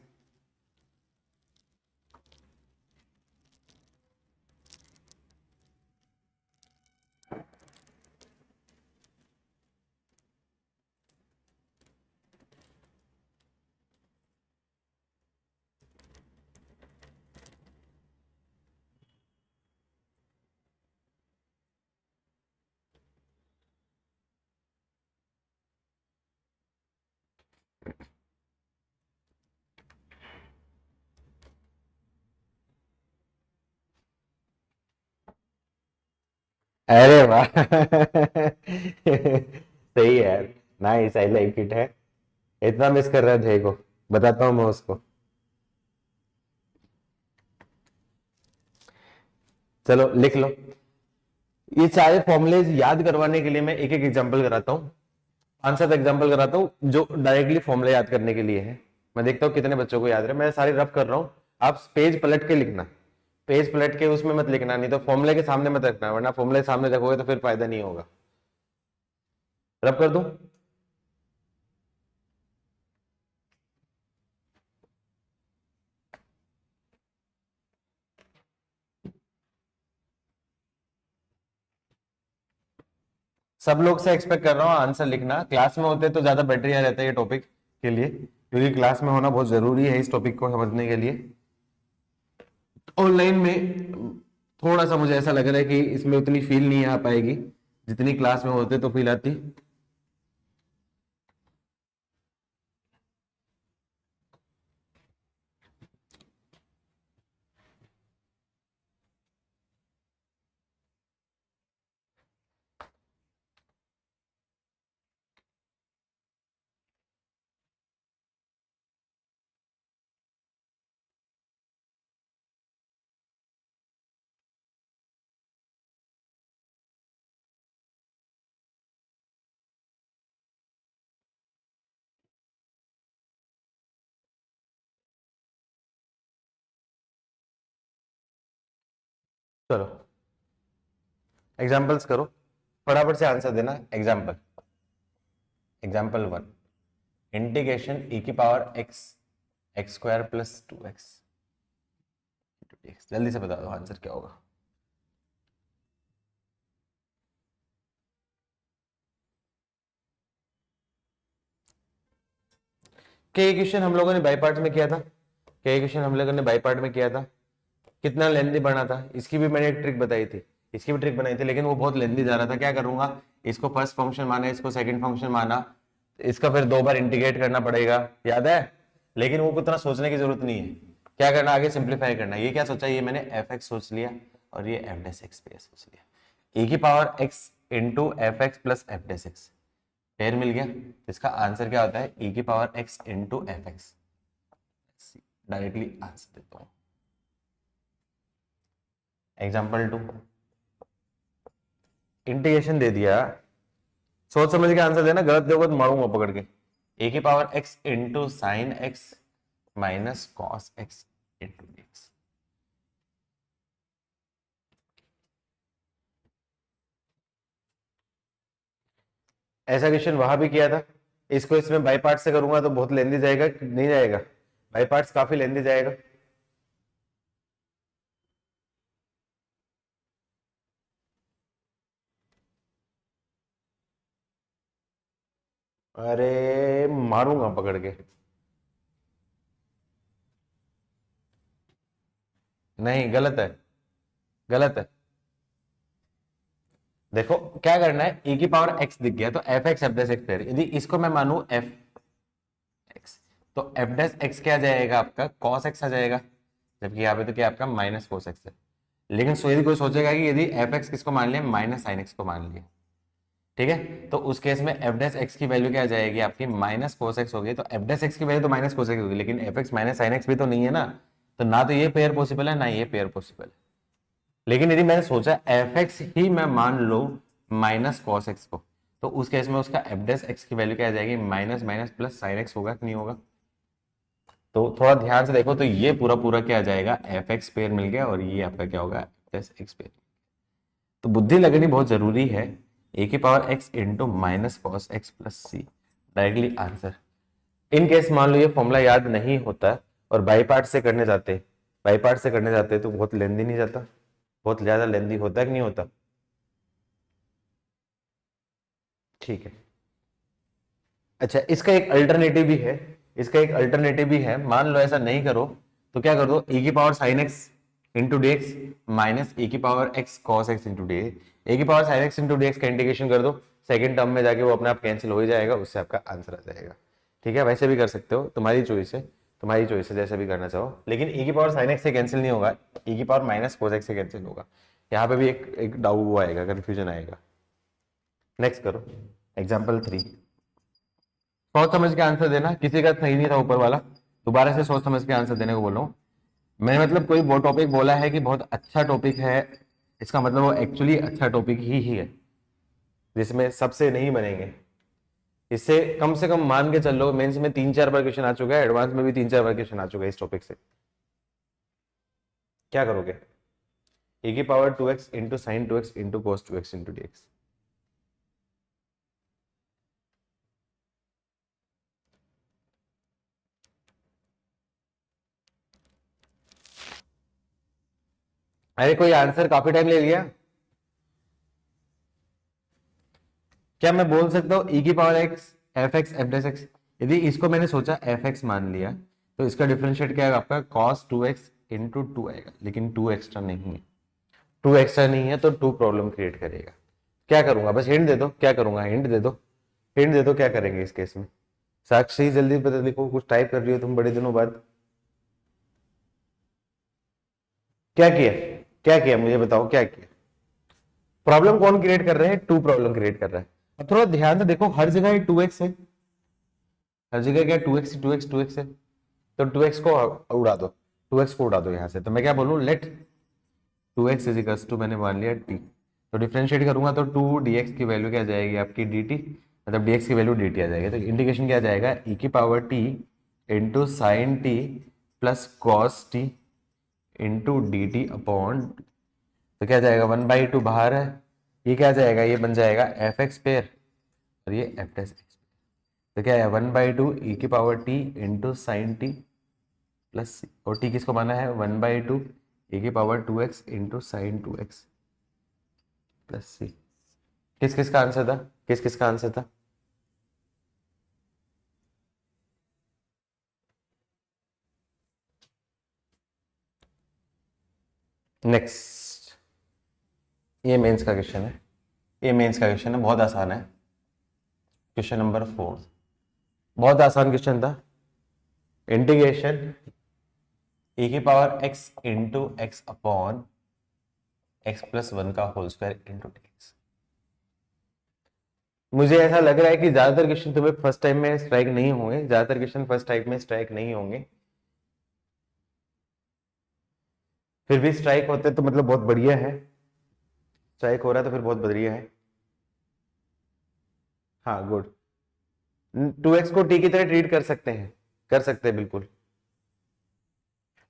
अरे वाह सही है यार, नाइस, आई लाइक इट है। इतना मिस कर रहा है को, बताता हूँ मैं उसको। चलो लिख लो, ये सारे फॉर्मूले याद करवाने के लिए मैं एक एक एग्जांपल कराता हूँ, 5-7 एग्जांपल कराता हूँ जो डायरेक्टली फॉर्मूले याद करने के लिए है। मैं देखता हूँ कितने बच्चों को याद रहे, मैं सारे रफ कर रहा हूँ, आप पेज पलट के लिखना, पेज पलट के उसमें मत लिखना, नहीं तो फॉर्मूले के सामने मत रखना, वरना फॉर्मूले के सामने रखोगे तो फिर फायदा नहीं होगा। रफ कर दूं, सब लोग से एक्सपेक्ट कर रहा हूँ आंसर लिखना, क्लास में होते तो ज्यादा बेटर रहता है ये टॉपिक के लिए, क्योंकि क्लास में होना बहुत जरूरी है इस टॉपिक को समझने के लिए। ऑनलाइन में थोड़ा सा मुझे ऐसा लग रहा है कि इसमें उतनी फील नहीं आ पाएगी जितनी क्लास में होते तो फील आती। चलो एग्जाम्पल्स करो, फटाफट से आंसर देना। एग्जाम्पल, एग्जाम्पल 1, इंटीग्रेशन e की power x x square plus 2x, जल्दी से बता दो आंसर क्या होगा। के इक्वेशन हम लोगों ने बाई पार्ट में किया था, के इक्वेशन हम लोगों ने बाई पार्ट में किया था, कितना लेंथी बना था, इसकी भी मैंने एक ट्रिक बताई थी, इसकी भी ट्रिक बनाई थी, लेकिन वो बहुत लेंथी जा रहा था। क्या करूंगा, इसको फर्स्ट फंक्शन माना, इसको सेकंड फंक्शन माना, इसका फिर 2 बार इंटीग्रेट करना पड़ेगा, याद है, लेकिन वो उतना सोचने की जरूरत नहीं है। क्या करना, आगे सिंप्लीफाई करना। ये क्या सोचा, ये मैंने एफ एक्स सोच लिया और ये एफ डेस एक्स पे सोच लिया, e की power x into f x plus f dash x, pair मिल गया। इसका आंसर क्या होता है, e की power x into f x. Directly answer देता हूं, एग्जाम्पल 2, इंटीग्रेशन दे दिया, सोच समझ के आंसर देना, गलत दोगे तो मारूंगा पकड़ के। ए की power x into sine x minus cos x into x. ऐसा क्वेश्चन वहां भी किया था, इसको इसमें बाई पार्ट से करूंगा तो बहुत लेंदी जाएगा, नहीं जाएगा, बाई पार्ट्स काफी लेंदी जाएगा। अरे मारूंगा पकड़ के। नहीं, गलत है, गलत है। देखो क्या करना है, e की पावर x दिख गया तो F x f dash x pair, यदि इसको मैं मानू एफ एक्स, तो एफ डैश एक्स क्या आ जाएगा आपका, कॉस एक्स आ जाएगा, जबकि यहाँ पे तो क्या आपका माइनस कोस एक्स है। लेकिन यदि कोई सोचेगा कि यदि एफ एक्स किसको मान लिया, माइनस साइन एक्स को मान लिया, ठीक है, तो उस केस में एफ डैश एक्स की वैल्यू क्या आ जाएगी आपकी, माइनस कोस एक्स होगी। तो एफ डैश एक्स की वैल्यू तो माइनस कोस एक्स होगी, लेकिन F x minus sine x भी तो नहीं है ना, तो ना तो ये पेयर पॉसिबल है ना ये पेयर पॉसिबल है। लेकिन यदि मैंने सोचा एफ एक्स ही मैं मान लो माइनस कॉस एक्स को, तो उस केस में उसका एफ डैश एक्स की वैल्यू क्या आ जाएगी, minus minus plus sine x होगा कि नहीं होगा। तो थोड़ा ध्यान से देखो, तो ये पूरा पूरा क्या आ जाएगा, एफ एक्स पेयर मिल गया, और ये आपका क्या होगा, एफ डैश एक्स पेयर। तो बुद्धि लगनी बहुत जरूरी है। ए की power x into minus cos x plus c, directly answer. In case मान लो ये फॉर्मूला याद नहीं होता और बाई पार्ट से करने जाते, बाई पार्ट से करने जाते तो बहुत लेंदी नहीं जाता, बहुत ज्यादा लेंदी होता है कि नहीं होता। ठीक है। अच्छा, इसका एक अल्टरनेटिव भी है, इसका एक अल्टरनेटिव भी है। मान लो ऐसा नहीं करो तो क्या कर दो, e की power sine x into d x minus e की power x cos x into d x, a की power sine x into d x का इंटीग्रेशन कर दो, सेकंड टर्म में जाके वो अपने आप कैंसिल हो ही जाएगा, उससे आपका आंसर आ जाएगा। ठीक है, वैसे भी कर सकते हो, तुम्हारी चॉइस है, तुम्हारी चॉइस है, जैसे भी करना चाहो। लेकिन e की पावर साइन एक्स से कैंसिल नहीं होगा, e की पावर माइनस कोस एक्स से कैंसिल होगा। यहाँ पे भी एक डाउट वो आएगा, कंफ्यूजन आएगा। नेक्स्ट करो, एग्जाम्पल 3। सोच समझ के आंसर देना, किसी का सही नहीं था ऊपर वाला, दोबारा से सोच समझ के आंसर देने को बोल रहा हूँ। मैंने मतलब कोई वो टॉपिक बोला है कि बहुत अच्छा टॉपिक है, इसका मतलब वो एक्चुअली अच्छा टॉपिक ही है, जिसमें सबसे नहीं बनेंगे। इससे कम से कम मान के चल लो, मेंस में 3-4 बार क्वेश्चन आ चुका है, एडवांस में भी 3-4 बार क्वेश्चन आ चुका है इस टॉपिक से। क्या करोगे, ए की power 2x into sine 2x into cos 2x into dx। अरे कोई आंसर, काफी टाइम ले लिया। क्या मैं बोल सकता हूँ e की power x F x f dash x, यदि इसको मैंने सोचा एफ एक्स मान लिया, तो इसका डिफरेंशिएट क्या है आपका, cos 2x इंटू 2 आएगा, लेकिन 2 एक्स्ट्रा नहीं है, 2 एक्स्ट्रा नहीं है तो 2 प्रॉब्लम क्रिएट करेगा। क्या करूंगा, बस हिंट दे दो, क्या करूंगा, हिंट दे दो, हिंट दे दो, क्या करेंगे इस केस में। साक्षी जल्दी पता लिखो, कुछ टाइप कर रही हो तुम बड़े दिनों बाद। क्या किया, क्या किया मुझे बताओ, क्या किया। प्रॉब्लम कौन क्रिएट कर रहे हैं, 2 प्रॉब्लम क्रिएट कर रहा है। अब थोड़ा ध्यान से देखो, हर जगह 2x है, हर जगह क्या 2x 2x 2x है, तो 2x को उड़ा दो, 2x को उड़ा दो यहां से, तो मैं क्या बोलूं, late 2x is equals to, मैंने मान लिया t, तो डिफरेंशिएट करूंगा तो 2 dx की वैल्यू क्या आ जाएगी आपकी dt, मतलब dx की वैल्यू dt आ जाएगी, तो इंटीग्रेशन क्या आ जाएगा, e की power t into sine t plus cos T into D T upon, तो क्या जाएगा 1/2 बाहर है, ये क्या जाएगा, ये बन जाएगा एफ एक्स पेयर और ये एफ डैश एक्स, तो क्या है 1/2 ई की power t into sine t plus c, और टी किसको माना है 1/2 ई की power 2x into sine 2x plus c. किस किस का आंसर था, किस किस का आंसर था। नेक्स्ट, ये मेंस का क्वेश्चन है, ये मेंस का क्वेश्चन है, बहुत आसान है। क्वेश्चन नंबर 4, बहुत आसान क्वेश्चन था। इंटीग्रेशन e की power x into x upon x plus 1 का होल स्क्वायर इंटू dx। मुझे ऐसा लग रहा है कि ज्यादातर क्वेश्चन तुम्हें फर्स्ट टाइम में स्ट्राइक नहीं होंगे, ज्यादातर क्वेश्चन फर्स्ट टाइम में स्ट्राइक नहीं होंगे, फिर भी स्ट्राइक होते तो मतलब बहुत बढ़िया है, स्ट्राइक हो रहा है तो फिर बहुत बढ़िया है। हाँ गुड, 2x को t की तरह ट्रीट कर सकते हैं, कर सकते हैं बिल्कुल,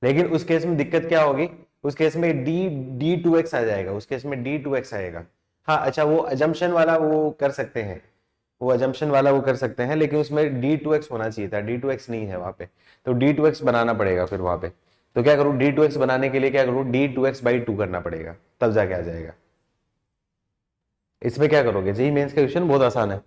लेकिन उस केस में दिक्कत क्या होगी, उस केस में d2x आ जाएगा, उस केस में d2x आएगा। हाँ अच्छा, वो अजम्पशन वाला वो कर सकते हैं, वो अजम्पशन वाला वो कर सकते हैं, लेकिन उसमें d2x होना चाहिए था, d2x नहीं है वहां पे, तो d2x बनाना पड़ेगा फिर वहां पे। तो क्या करूं, d2x बनाने के लिए क्या करूं, d2x/2 करना पड़ेगा, तब जाके आ जाएगा। इसमें क्या करोगे, जेईई मेंस का क्वेश्चन बहुत आसान है।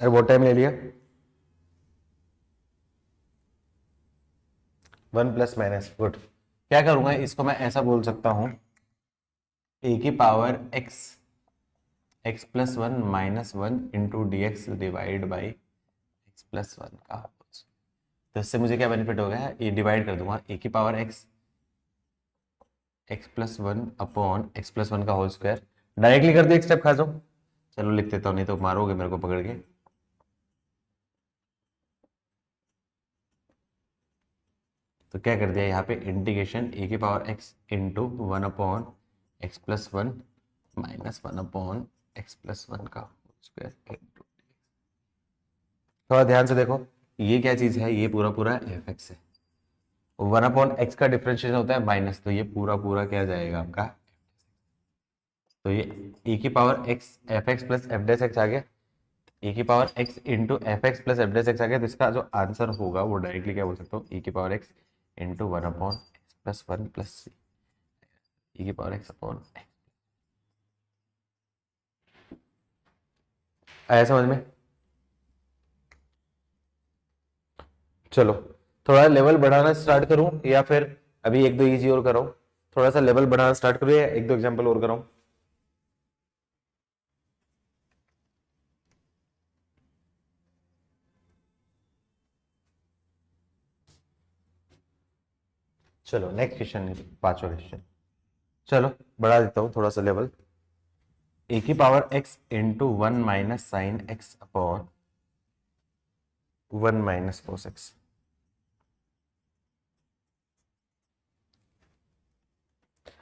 अरे बहुत टाइम ले लिया। 1 प्लस माइनस, गुड। क्या करूंगा, इसको मैं ऐसा बोल सकता हूं, ए की power x, x plus one minus one into d x divide by x plus one का होल स्क्वायर। तो इससे मुझे क्या बेनिफिट हो गया, ये डिवाइड कर दूंगा, ए की power x, x plus one upon x plus one का होल स्क्वायर। डायरेक्टली कर दो, एक स्टेप खा जाओ। चलो लिख देता हूँ, नहीं तो मारोगे मेरे को पकड़ के। तो क्या कर दिया यहाँ पे, इंटीग्रेशन ए की power x into one upon x plus one minus one upon x plus one का होल स्क्वायर इंटू। थोड़ा ध्यान से देखो, ये क्या चीज है, ये पूरा पूरा एफ एक्स है। वन अपॉन एक्स का डिफरेंशिएशन होता है माइनस, तो ये पूरा पूरा क्या जाएगा आपका, तो ये e की power x f x plus f dash x आ गया, e की power x into f x plus f dash x आ गया। तो इसका जो आंसर होगा वो डायरेक्टली क्या बोल सकता हूँ, e की power x into one upon x plus one plus c, e की पावर एक्स अपॉन एक्स। आया समझ में? चलो थोड़ा लेवल बढ़ाना स्टार्ट करूं या फिर अभी एक दो इजी और कराऊं? थोड़ा सा लेवल बढ़ाना स्टार्ट करूं या एक दो एग्जांपल और कराऊं? चलो नेक्स्ट क्वेश्चन, पांचवा क्वेश्चन। चलो बढ़ा देता हूं थोड़ा सा लेवल। ए की power x into one minus sine x upon one minus cos x.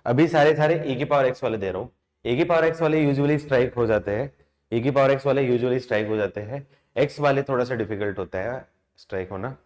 अभी सारे सारे ए की पावर एक्स वाले दे रहा हूं। ए की पावर एक्स वाले यूजुअली स्ट्राइक हो जाते हैं, ए की पावर एक्स वाले यूजुअली स्ट्राइक हो जाते हैं, एक्स वाले थोड़ा सा डिफिकल्ट होता है स्ट्राइक होना।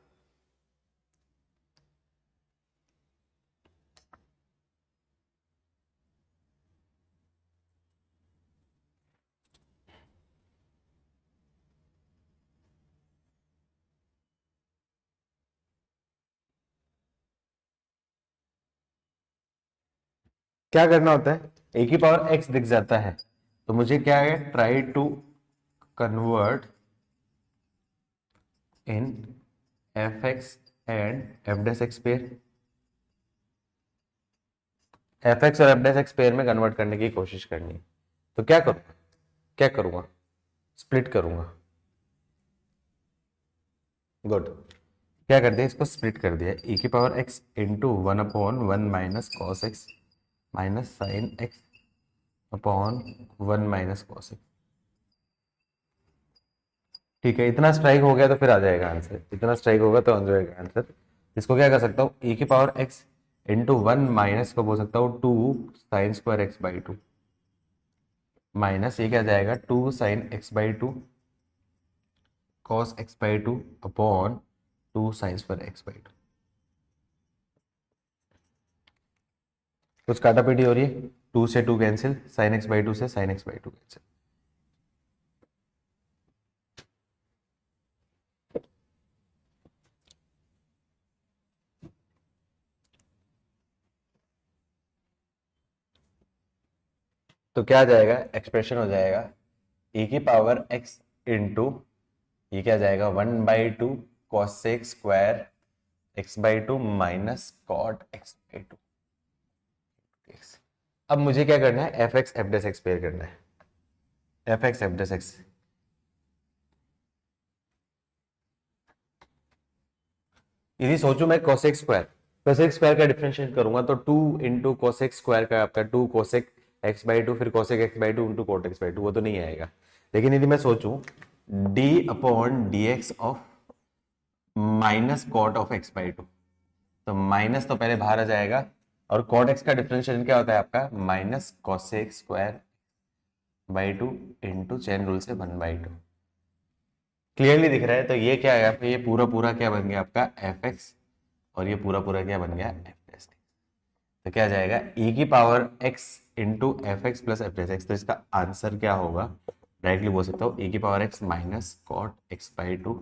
क्या करना होता है, ए की पावर एक्स दिख जाता है तो मुझे क्या है, try to convert in f x and f dash x pair, f x और एफ डेस एक्स पेयर में कन्वर्ट करने की कोशिश करनी है। तो क्या करूंगा, क्या करूंगा, स्प्लिट करूंगा। गुड। क्या कर दिया, इसको स्प्लिट कर दिया, e की power x into one upon one minus cos x minus sine x upon one minus cos x. ठीक है, इतना स्ट्राइक हो गया तो फिर आ जाएगा आंसर, इतना स्ट्राइक होगा तो आ जाएगा आंसर। इसको क्या कर सकता हूँ, e की power x into one minus को बोल सकता हूँ two sine square x by two, minus ये क्या जाएगा, two sine x by two cos x by two upon two sine square x by two. कुछ काटा पीटी हो रही है, टू से two cancel, sine x by two से sine x by two cancel. तो क्या आ जाएगा, एक्सप्रेशन हो जाएगा e की पावर x इंटू, ये क्या जाएगा, one by two cosec square x by two minus cot x by two. अब मुझे क्या करना है, f x f dash x pair करना है, f x f dash x. यदि सोचू मैं कोसेक स्क्वायर, कोसेक स्क्वायर का डिफरेंशिएट करूंगा तो टू इंटू कोसेक स्क्वायर का आपका two cosec x by two, फिर cosec x by two into cot x by two, वो तो नहीं आएगा। लेकिन यदि मैं सोचूं d upon d x of minus cot of x by two, तो माइनस तो पहले बाहर आ जाएगा, और कॉट एक्स का डिफरेंशिएशन क्या होता है आपका, minus cosec square by two into chain rule से वन बाई टू। क्लियरली दिख रहा है, तो ये क्या है आपका, ये पूरा पूरा क्या बन गया आपका एफ एक्स, और ये पूरा पूरा क्या बन गया एफ एस। तो क्या जाएगा, e की power x into f x plus F x. तो इसका आंसर क्या होगा, डायरेक्टली बोल सकता हूँ e की power x minus cot x by two.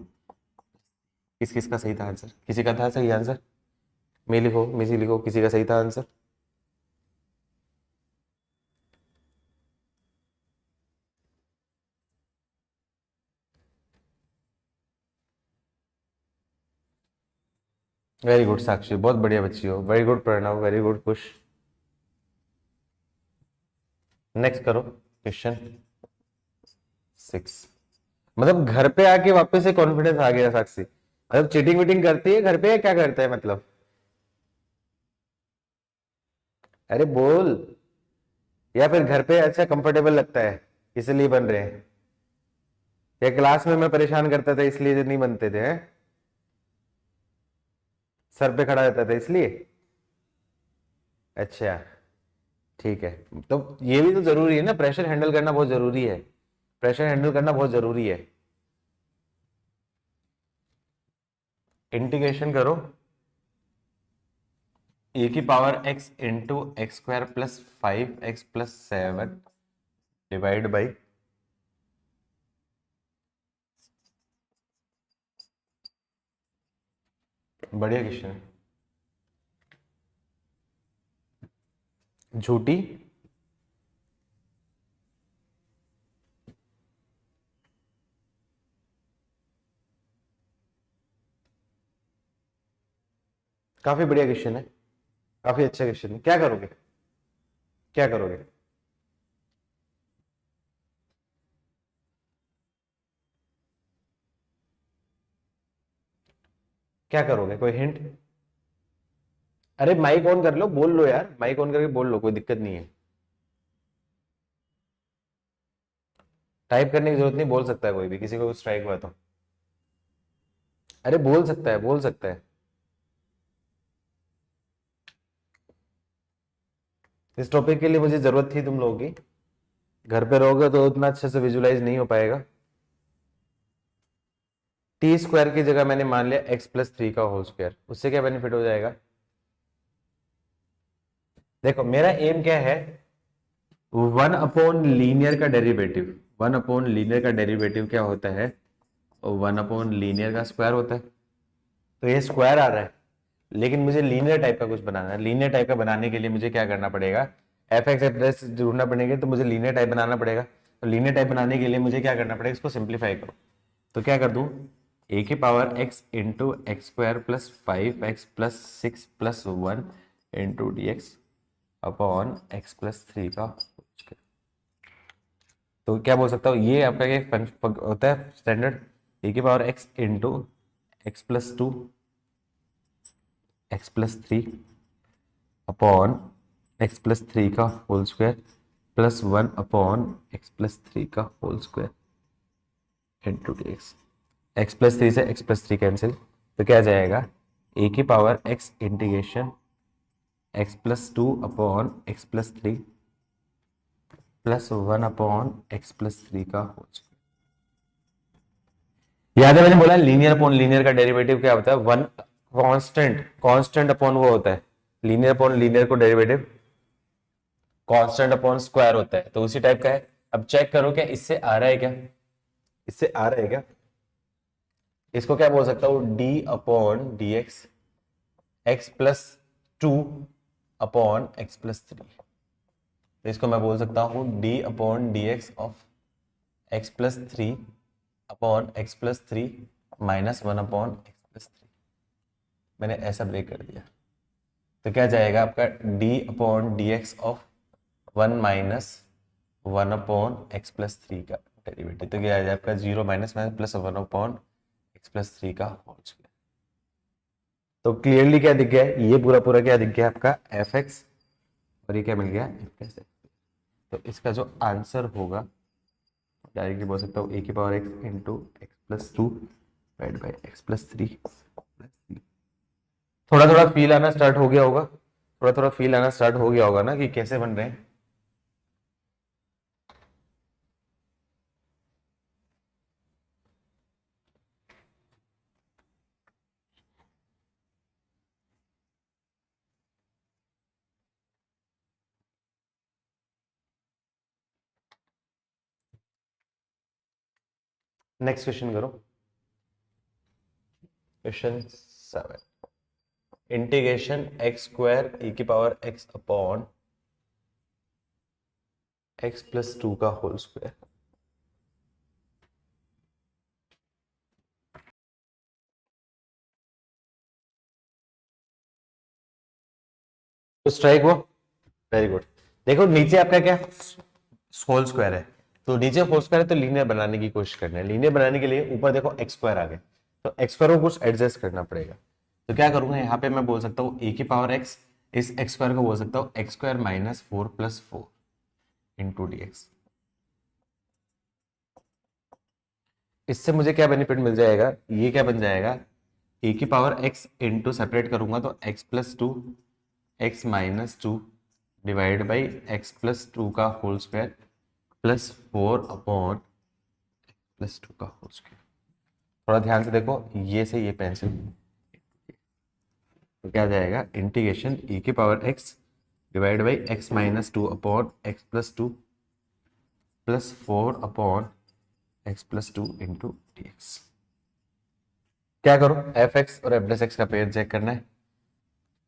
किस किस का सही था आंसर, किसी का था सही आंसर, मैं लिखो, मिसी लिखो, किसी का सही था आंसर। वेरी गुड साक्षी, बहुत बढ़िया बच्ची हो, very good Pranav, very good Kush. Next करो क्वेश्चन 6। मतलब घर पे आके वापस से कॉन्फिडेंस आ गया साक्षी, मतलब चीटिंग वीटिंग करती है घर पे या क्या करता है मतलब? अरे बोल, या फिर घर पे अच्छा कंफर्टेबल लगता है इसलिए बन रहे हैं, या क्लास में मैं परेशान करता था इसलिए नहीं बनते थे हैं? सर पे खड़ा रहता था इसलिए? अच्छा, ठीक है। तो ये भी तो जरूरी है ना, प्रेशर हैंडल करना बहुत जरूरी है, प्रेशर हैंडल करना बहुत जरूरी है। इंटीग्रेशन करो ए की power x into x square plus 5x plus 7 divide by, बढ़िया क्वेश्चन है। झूठी, काफी बढ़िया क्वेश्चन है, काफी अच्छा क्वेश्चन है। क्या करोगे, क्या करोगे? क्या करोगे, कोई हिंट? अरे माइक ऑन कर लो, बोल लो यार, माइक ऑन करके बोल लो, कोई दिक्कत नहीं है। टाइप करने की जरूरत नहीं, बोल सकता है कोई भी, किसी को स्ट्राइक हुआ तो। अरे बोल सकता है, बोल सकता है। इस टॉपिक के लिए मुझे जरूरत थी तुम लोगों की, घर पे रहोगे तो उतना अच्छे से विजुलाइज नहीं हो पाएगा। टी स्क्वायर की जगह मैंने मान लिया एक्स प्लस 3 का होल स्क्वायर, उससे क्या बेनिफिट हो जाएगा? देखो मेरा एम क्या है, वन अपॉन लीनियर का डेरिवेटिव, वन अपॉन लीनियर का डेरिवेटिव क्या होता है? वन अपॉन लीनियर का स्क्वायर होता है। तो ये स्क्वायर आ रहा है, लेकिन मुझे लीनियर टाइप का कुछ बनाना है। लीनियर टाइप का बनाने के लिए मुझे क्या करना पड़ेगा? एफ एक्स एफ ढूंढना पड़ेगा, तो मुझे लीनियर टाइप बनाना पड़ेगा। तो लीनियर टाइप बनाने के लिए मुझे क्या करना पड़ेगा? इसको सिंप्लीफाई करो। तो क्या कर दूं? ए की power x into x square plus 5x plus 6 plus 1 into d x upon x plus 3 का। तो क्या बोल सकता हूँ, ये आपका क्या होता है स्टैंडर्ड? ए की power x into x plus 2 x plus 3 upon x plus 3 का whole square plus 1 upon x plus 3 का whole square into d x. X plus 3 से एक्स प्लस 3 कैंसिल, तो क्या आ जाएगा? ए की power x integration x plus 2 upon x plus 3 plus 1 upon x plus 3 का whole square. याद है मैंने बोला लीनियर अपॉन लीनियर का डेरिवेटिव क्या होता है? वन कांस्टेंट, कांस्टेंट अपॉन वो होता है, लीनियर अपॉन लीनियर को डेरिवेटिव कांस्टेंट अपॉन स्क्वायर होता है, तो उसी टाइप का है। अब चेक करो क्या इससे आ रहा है क्या? इससे आ रहा है क्या? इसको क्या बोल सकता हूँ? D upon d x x plus 2 upon x plus 3। तो इसको मैं बोल सकता हूँ D upon d x of x plus 3 upon x plus 3 minus 1 upon x plus 3। मैंने ऐसा ब्रेक कर दिया, तो क्या जाएगा आपका? D upon d x of 1 minus 1 upon x plus 3 का डेरिवेटिव, तो क्या आ जाएगा आपका? 0 minus minus plus 1 upon x plus 3 का होल स्क्वायर। तो क्लियरली क्या दिख गया है? ये पूरा पूरा क्या दिख गया आपका? एफ एक्स, और ये क्या मिल गया? F x. तो इसका जो आंसर होगा डायरेक्टली बोल सकता हूँ ए की power x into x plus 2 divide by x plus 3 plus 3। थोड़ा थोड़ा फील आना स्टार्ट हो गया होगा, थोड़ा थोड़ा फील आना स्टार्ट हो गया होगा ना कि कैसे बन रहे हैं। नेक्स्ट क्वेश्चन करो, क्वेश्चन 7। इंटीग्रेशन एक्स स्क्वायर ई की power x upon x plus 2 का होल स्क्वायर। स्ट्राइक हुआ, वेरी गुड। देखो नीचे आपका क्या होल स्क्वायर है, तो नीचे होल स्क्वायर है तो लीनियर बनाने की कोशिश करना है। लीनियर बनाने के लिए ऊपर देखो एक्स स्क्वायर आ गए, तो एक्स स्क्वायर को कुछ एडजस्ट करना पड़ेगा। तो क्या करूंगा यहाँ पे मैं बोल सकता हूँ ए की पावर एक्स, इस एक्स स्क्वायर को बोल सकता हूँ x square minus 4 + 4 into d x. इससे मुझे क्या बेनिफिट मिल जाएगा, ये क्या बन जाएगा, ए की पावर एक्स इंटू सेपरेट करूंगा तो x+2 x-2 divide by x+2 का होल स्क्वायर +4/+2 का होल स्क्वायर। थोड़ा ध्यान से देखो, ये से ये पेंसिल, तो क्या जाएगा इंटीग्रेशन e की power x divide by x-2/x+2 +4/x+2 into d x. क्या करूं, एफ एक्स और एफ एक्स का पेयर चेक करना है।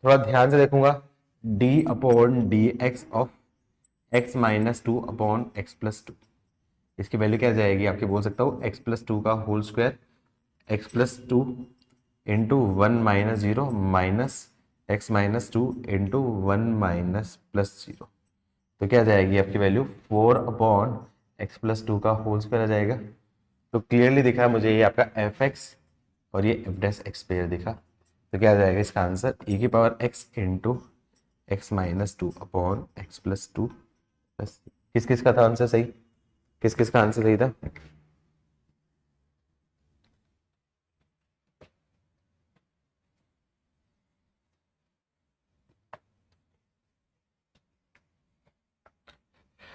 थोड़ा ध्यान से देखूंगा, d/dx ऑफ x-2/x+2, इसकी वैल्यू क्या जाएगी आपकी, बोल सकता हूँ x+2 का होल स्क्वायर x+2 इंटू 1 - 0 माइनस x-2 इंटू 1 - +0। तो क्या जाएगी आपकी वैल्यू 4/x+2 का होल स्क्वायर आ जाएगा। तो क्लियरली दिखा मुझे ये आपका एफ एक्स और ये f' पेयर दिखा। तो क्या जाएगा इसका आंसर, e की power x into x-2/x+2 plus, किस किस का था आंसर सही, किस किस का आंसर सही था।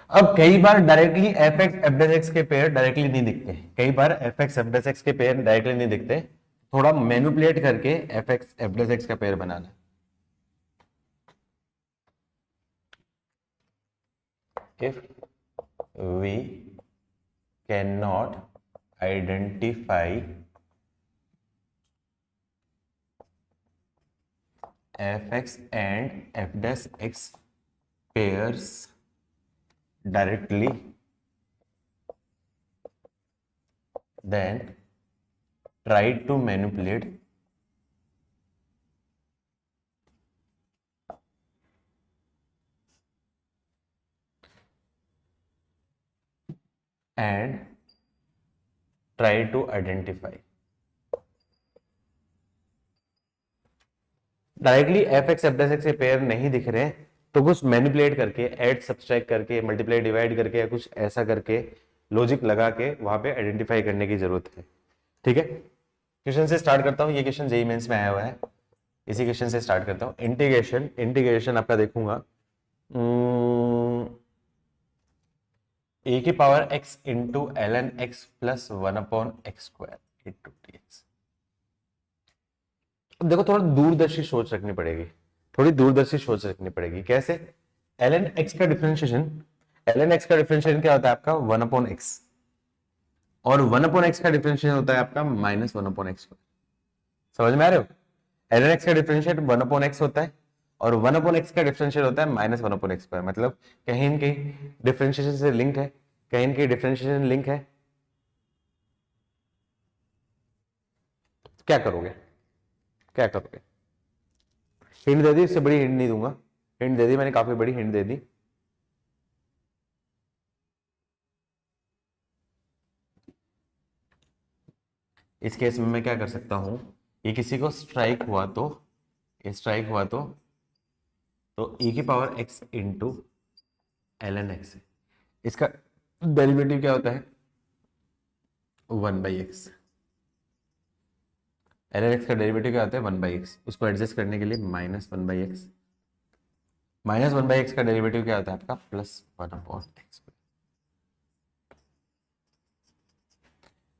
अब कई बार directly f x f x के पेयर डायरेक्टली नहीं दिखते, कई बार एफ एक्स एफ एक्स के पेयर डायरेक्टली नहीं दिखते, थोड़ा मैनिपुलेट करके एफ एक्स एफ एक्स का पेयर बनाना। If we can not identify f x and f x pairs directly, then try to manipulate and try to identify। Directly f x f x के pair नहीं दिख रहे हैं तो कुछ manipulate करके, ऐड सब्सट्रैक्ट करके, मल्टीप्लाई डिवाइड करके या कुछ ऐसा करके लॉजिक लगा के वहां पे आइडेंटिफाई करने की जरूरत है। ठीक है, क्वेश्चन से स्टार्ट करता हूँ। ये क्वेश्चन जेईई मेंस में आया हुआ है, इसी क्वेश्चन से स्टार्ट करता हूँ। इंटीग्रेशन आपका देखूंगा, ए की power x into ln x plus 1/x² into dx। अब देखो थोड़ा दूरदर्शी सोच रखनी पड़ेगी, थोड़ी दूरदर्शी सोच रखनी पड़ेगी। कैसे, ln x का डिफरेंशिएशन, ln x का डिफरेंशिएशन क्या होता है आपका 1/x, और 1/x का डिफरेंशिएशन होता है आपका -1/x²। समझ में आ रहे हो, ln x का डिफरेंशिएट 1/x होता है और 1/x का डिफरेंशिएट होता है -1/x²। मतलब कहीं न कहीं डिफरेंशिएशन से लिंक है, कहीं न कहीं डिफरेंशिएशन लिंक है। क्या करोगे, क्या करोगे, हिंट दे दी, इससे बड़ी हिंट नहीं दूंगा, हिंट दे दी मैंने, काफी बड़ी हिंट दे दी। इस केस में मैं क्या कर सकता हूं, ये किसी को स्ट्राइक हुआ तो, ये स्ट्राइक हुआ तो e की power x into ln x, इसका डेरिवेटिव क्या होता है 1/x। ln x का डेरिवेटिव क्या होता है 1/x, उसको एडजस्ट करने के लिए -1/x, -1/x का डेरिवेटिव क्या होता है आपका +1/x।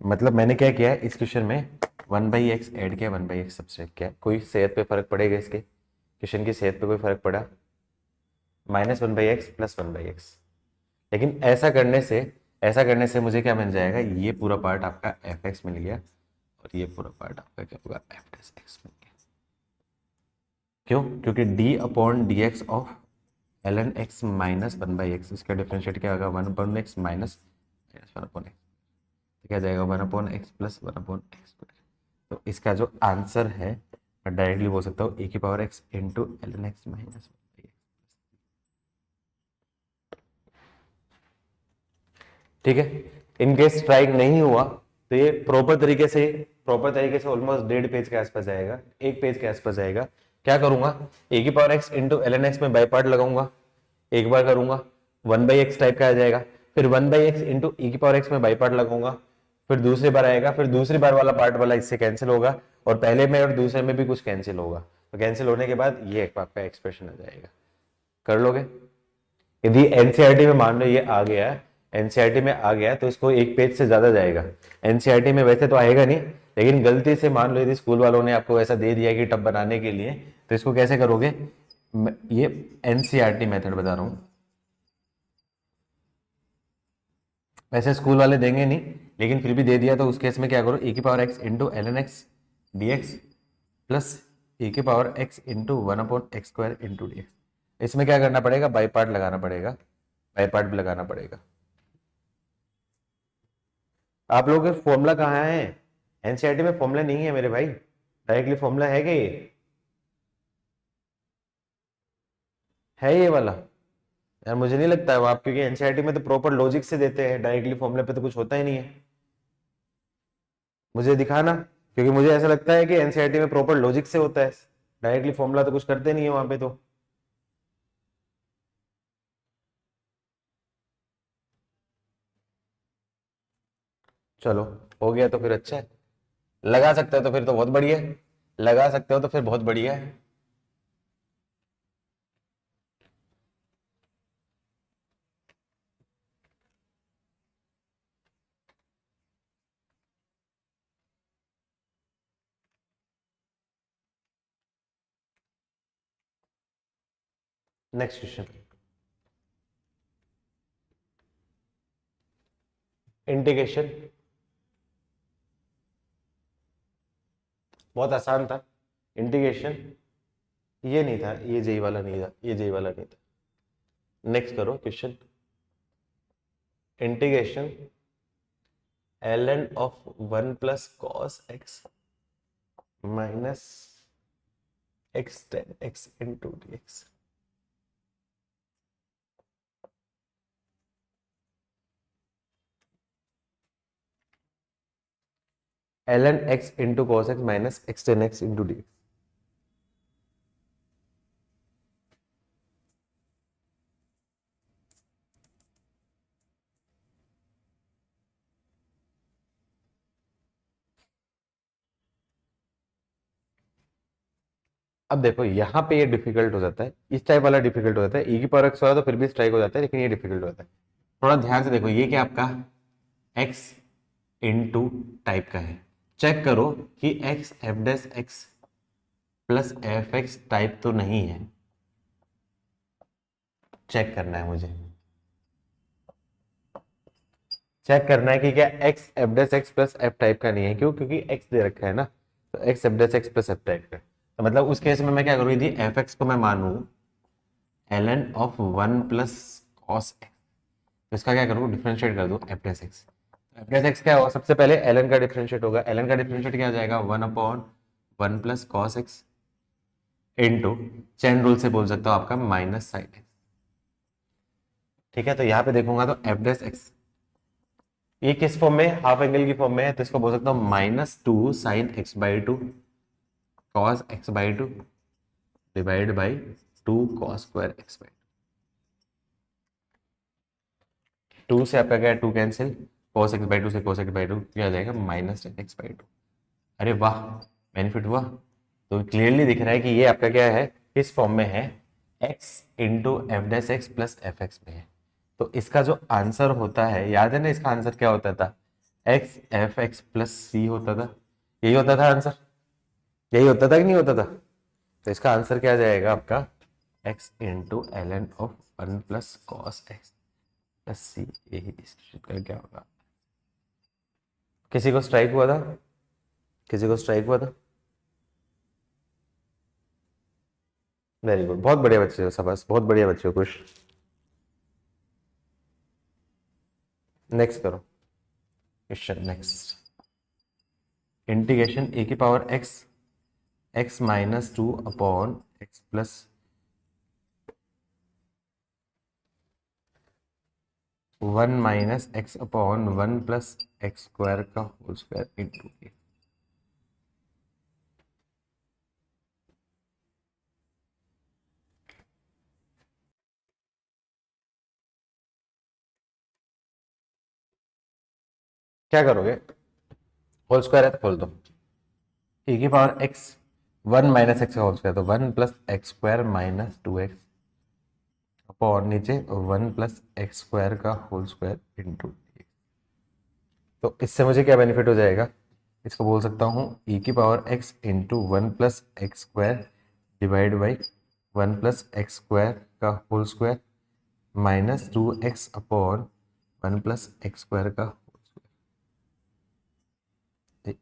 मतलब मैंने क्या किया है इस क्वेश्चन में, 1/x ऐड किया, 1/x सब्सट्रैक्ट किया। कोई सेहत पे फर्क पड़ेगा, इसके क्वेश्चन की सेहत पे कोई फर्क पड़ा, -1/x प्लस 1/x। लेकिन ऐसा करने से मुझे क्या मिल जाएगा, ये पूरा पार्ट आपका एफ एक्स मिल गया और ये पूरा पार्ट आपका क्या होगा एफ एक्स मिल गया। क्यों, क्योंकि d/dx of ln x minus 1/x, इसका डिफरेंशिएट क्या होगा 1/x माइनस 1/x, क्या जाएगा 1/x प्लस 1/x²। तो इसका जो आंसर है मैं डायरेक्टली बोल सकता हूँ e की power x into ln x minus 1/x। ठीक है। इनकेस स्ट्राइक नहीं हुआ तो ये प्रॉपर तरीके से ऑलमोस्ट 1.5 पेज के आसपास जाएगा, 1 पेज के आसपास जाएगा। क्या करूंगा, ए की power x into l n x में बाई पार्ट लगाऊंगा, एक बार करूंगा 1/x टाइप का आ जाएगा, फिर 1/x इंटू ई की पावर एक्स में बाई पार्ट लगाऊंगा, फिर दूसरी बार आएगा, फिर दूसरी बार वाला पार्ट वाला इससे कैंसिल होगा, और पहले में और दूसरे में भी कुछ कैंसिल होगा, तो कैंसिल होने के बाद ये आपका एक्सप्रेशन आ जाएगा। कर लोगे? यदि एनसीईआरटी में मान लो ये आ गया, एनसीईआरटी में आ गया तो इसको 1 पेज से ज्यादा जाएगा। एनसीईआरटी में वैसे तो आएगा नहीं, लेकिन गलती से मान लो यदि स्कूल वालों ने आपको ऐसा दे दिया कि टब बनाने के लिए, तो इसको कैसे करोगे, ये एनसीईआरटी मेथड बता रहा हूं, वैसे स्कूल वाले देंगे नहीं, लेकिन फिर भी दे दिया तो उस केस में क्या करो, ए की power x into l n x d x plus a की power x into 1/x² into d x. इसमें क्या करना पड़ेगा, बाई पार्ट लगाना पड़ेगा, बाई पार्ट भी लगाना पड़ेगा। आप लोगों के फॉर्मूला कहाँ है? एनसीईआरटी में फॉर्मूला नहीं है मेरे भाई, डायरेक्टली फॉर्मूला है क्या है ये वाला? यार मुझे नहीं लगता है वो आप, क्योंकि एनसीईआरटी में तो प्रॉपर लॉजिक से देते हैं, डायरेक्टली फॉर्मूले पे तो कुछ होता ही नहीं है। मुझे दिखाना, क्योंकि मुझे ऐसा लगता है कि एनसीईआरटी में प्रॉपर लॉजिक से होता है, डायरेक्टली फॉर्मूला तो कुछ करते नहीं है वहां पे तो। चलो हो गया तो फिर अच्छा है, लगा सकते हो तो फिर तो बहुत बढ़िया है, लगा सकते हो तो फिर बहुत बढ़िया है। नेक्स्ट क्वेश्चन, इंटीग्रेशन, बहुत आसान था। इंटीग्रेशन ये नहीं था, ये जेई वाला नहीं था, ये जेई वाला नहीं था। नेक्स्ट करो question, integration ln of 1 plus cos x minus x ten x into d x. ln x into cos x minus x ten x into d. अब देखो यहाँ पे ये डिफिकल्ट हो जाता है, इस टाइप वाला डिफिकल्ट हो जाता है, ई की पावर एक्स हो तो फिर भी स्ट्राइक हो जाता है, लेकिन ये डिफिकल्ट हो जाता है। थोड़ा ध्यान से देखो, ये क्या आपका x इंटू टाइप का है, चेक करो कि x F dash x plus F x type तो नहीं है, चेक करना है मुझे, चेक करना है कि क्या x F dash x plus F type का नहीं है। क्यों? क्योंकि x दे रखा है ना, तो x F dash x plus F type का, तो मतलब उस केस में मैं क्या करूँ, यदि एफ एक्स को मैं मानू ln of 1 plus cos x, तो इसका क्या करूँ, डिफरेंशिएट कर दूँ F dash x. F dash x क्या होगा, सबसे पहले ln का डिफरेंशिएट होगा, ln का डिफरेंशिएट क्या आ जाएगा, 1/1 plus cos x into chain rule से बोल सकता हूँ आपका माइनस साइन एक्स। ठीक है, तो यहाँ पे देखूंगा तो एफ डैश एक्स ये किस फॉर्म में, हाफ एंगल की फॉर्म में है, तो इसको बोल सकता हूँ -2 sign x by 2 cos x by 2 divide by 2 cos square x by 2 से आपका क्या है, 2 कैंसिल, cos x बाई 2 से cos x बाई 2 क्या आ जाएगा, -10x/2। अरे वाह, बेनिफिट हुआ। तो क्लियरली दिख रहा है कि ये आपका क्या है, किस फॉर्म में है, x into f dash x plus F x में है। तो इसका जो आंसर होता है, याद है ना इसका आंसर क्या होता था, x एफ एक्स प्लस सी होता था, यही होता था आंसर, यही होता था कि नहीं होता था? तो इसका आंसर क्या आ जाएगा आपका, x into l n of 1 plus cos x plus c, यही इसका क्या होगा। किसी को स्ट्राइक हुआ था, किसी को स्ट्राइक हुआ था? वेरी गुड, बहुत बढ़िया बच्चे हो, शाबाश, बहुत बढ़िया बच्चे हो, खुश। नेक्स्ट करो क्वेश्चन, नेक्स्ट इंटीग्रेशन ए की power x x minus 2 upon x plus 1 minus x upon 1 plus x square का होल स्क्वायर इंटू ए। क्या करोगे? होल स्क्वायर है तो खोल दो। ए की पावर एक्स 1 माइनस एक्स का होल स्क्वायर, तो 1 plus x square minus 2x upon नीचे 1 प्लस एक्स स्क्वायर का होल स्क्वायर इंटू। तो इससे मुझे क्या बेनिफिट हो जाएगा? इसको बोल सकता हूँ e की power x into 1 plus x square divide by 1 plus x square का whole square minus 2x upon 1 plus x square का होल स्क्वायर।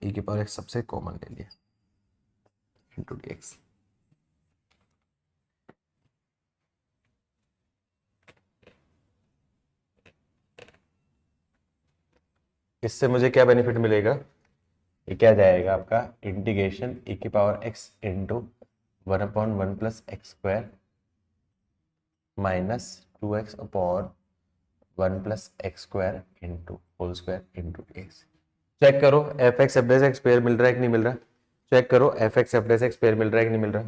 e की पावर x सबसे कॉमन ले लिया इंटू dx। इससे मुझे क्या बेनिफिट मिलेगा? ये क्या जाएगा आपका इंटीग्रेशन e की power x into 1 upon 1 plus x square minus 2x upon 1 plus x square into whole square into x. Check करो f x f dash x pair मिल रहा है कि नहीं मिल रहा? चेक करो f x f dash x pair मिल रहा है कि नहीं मिल रहा?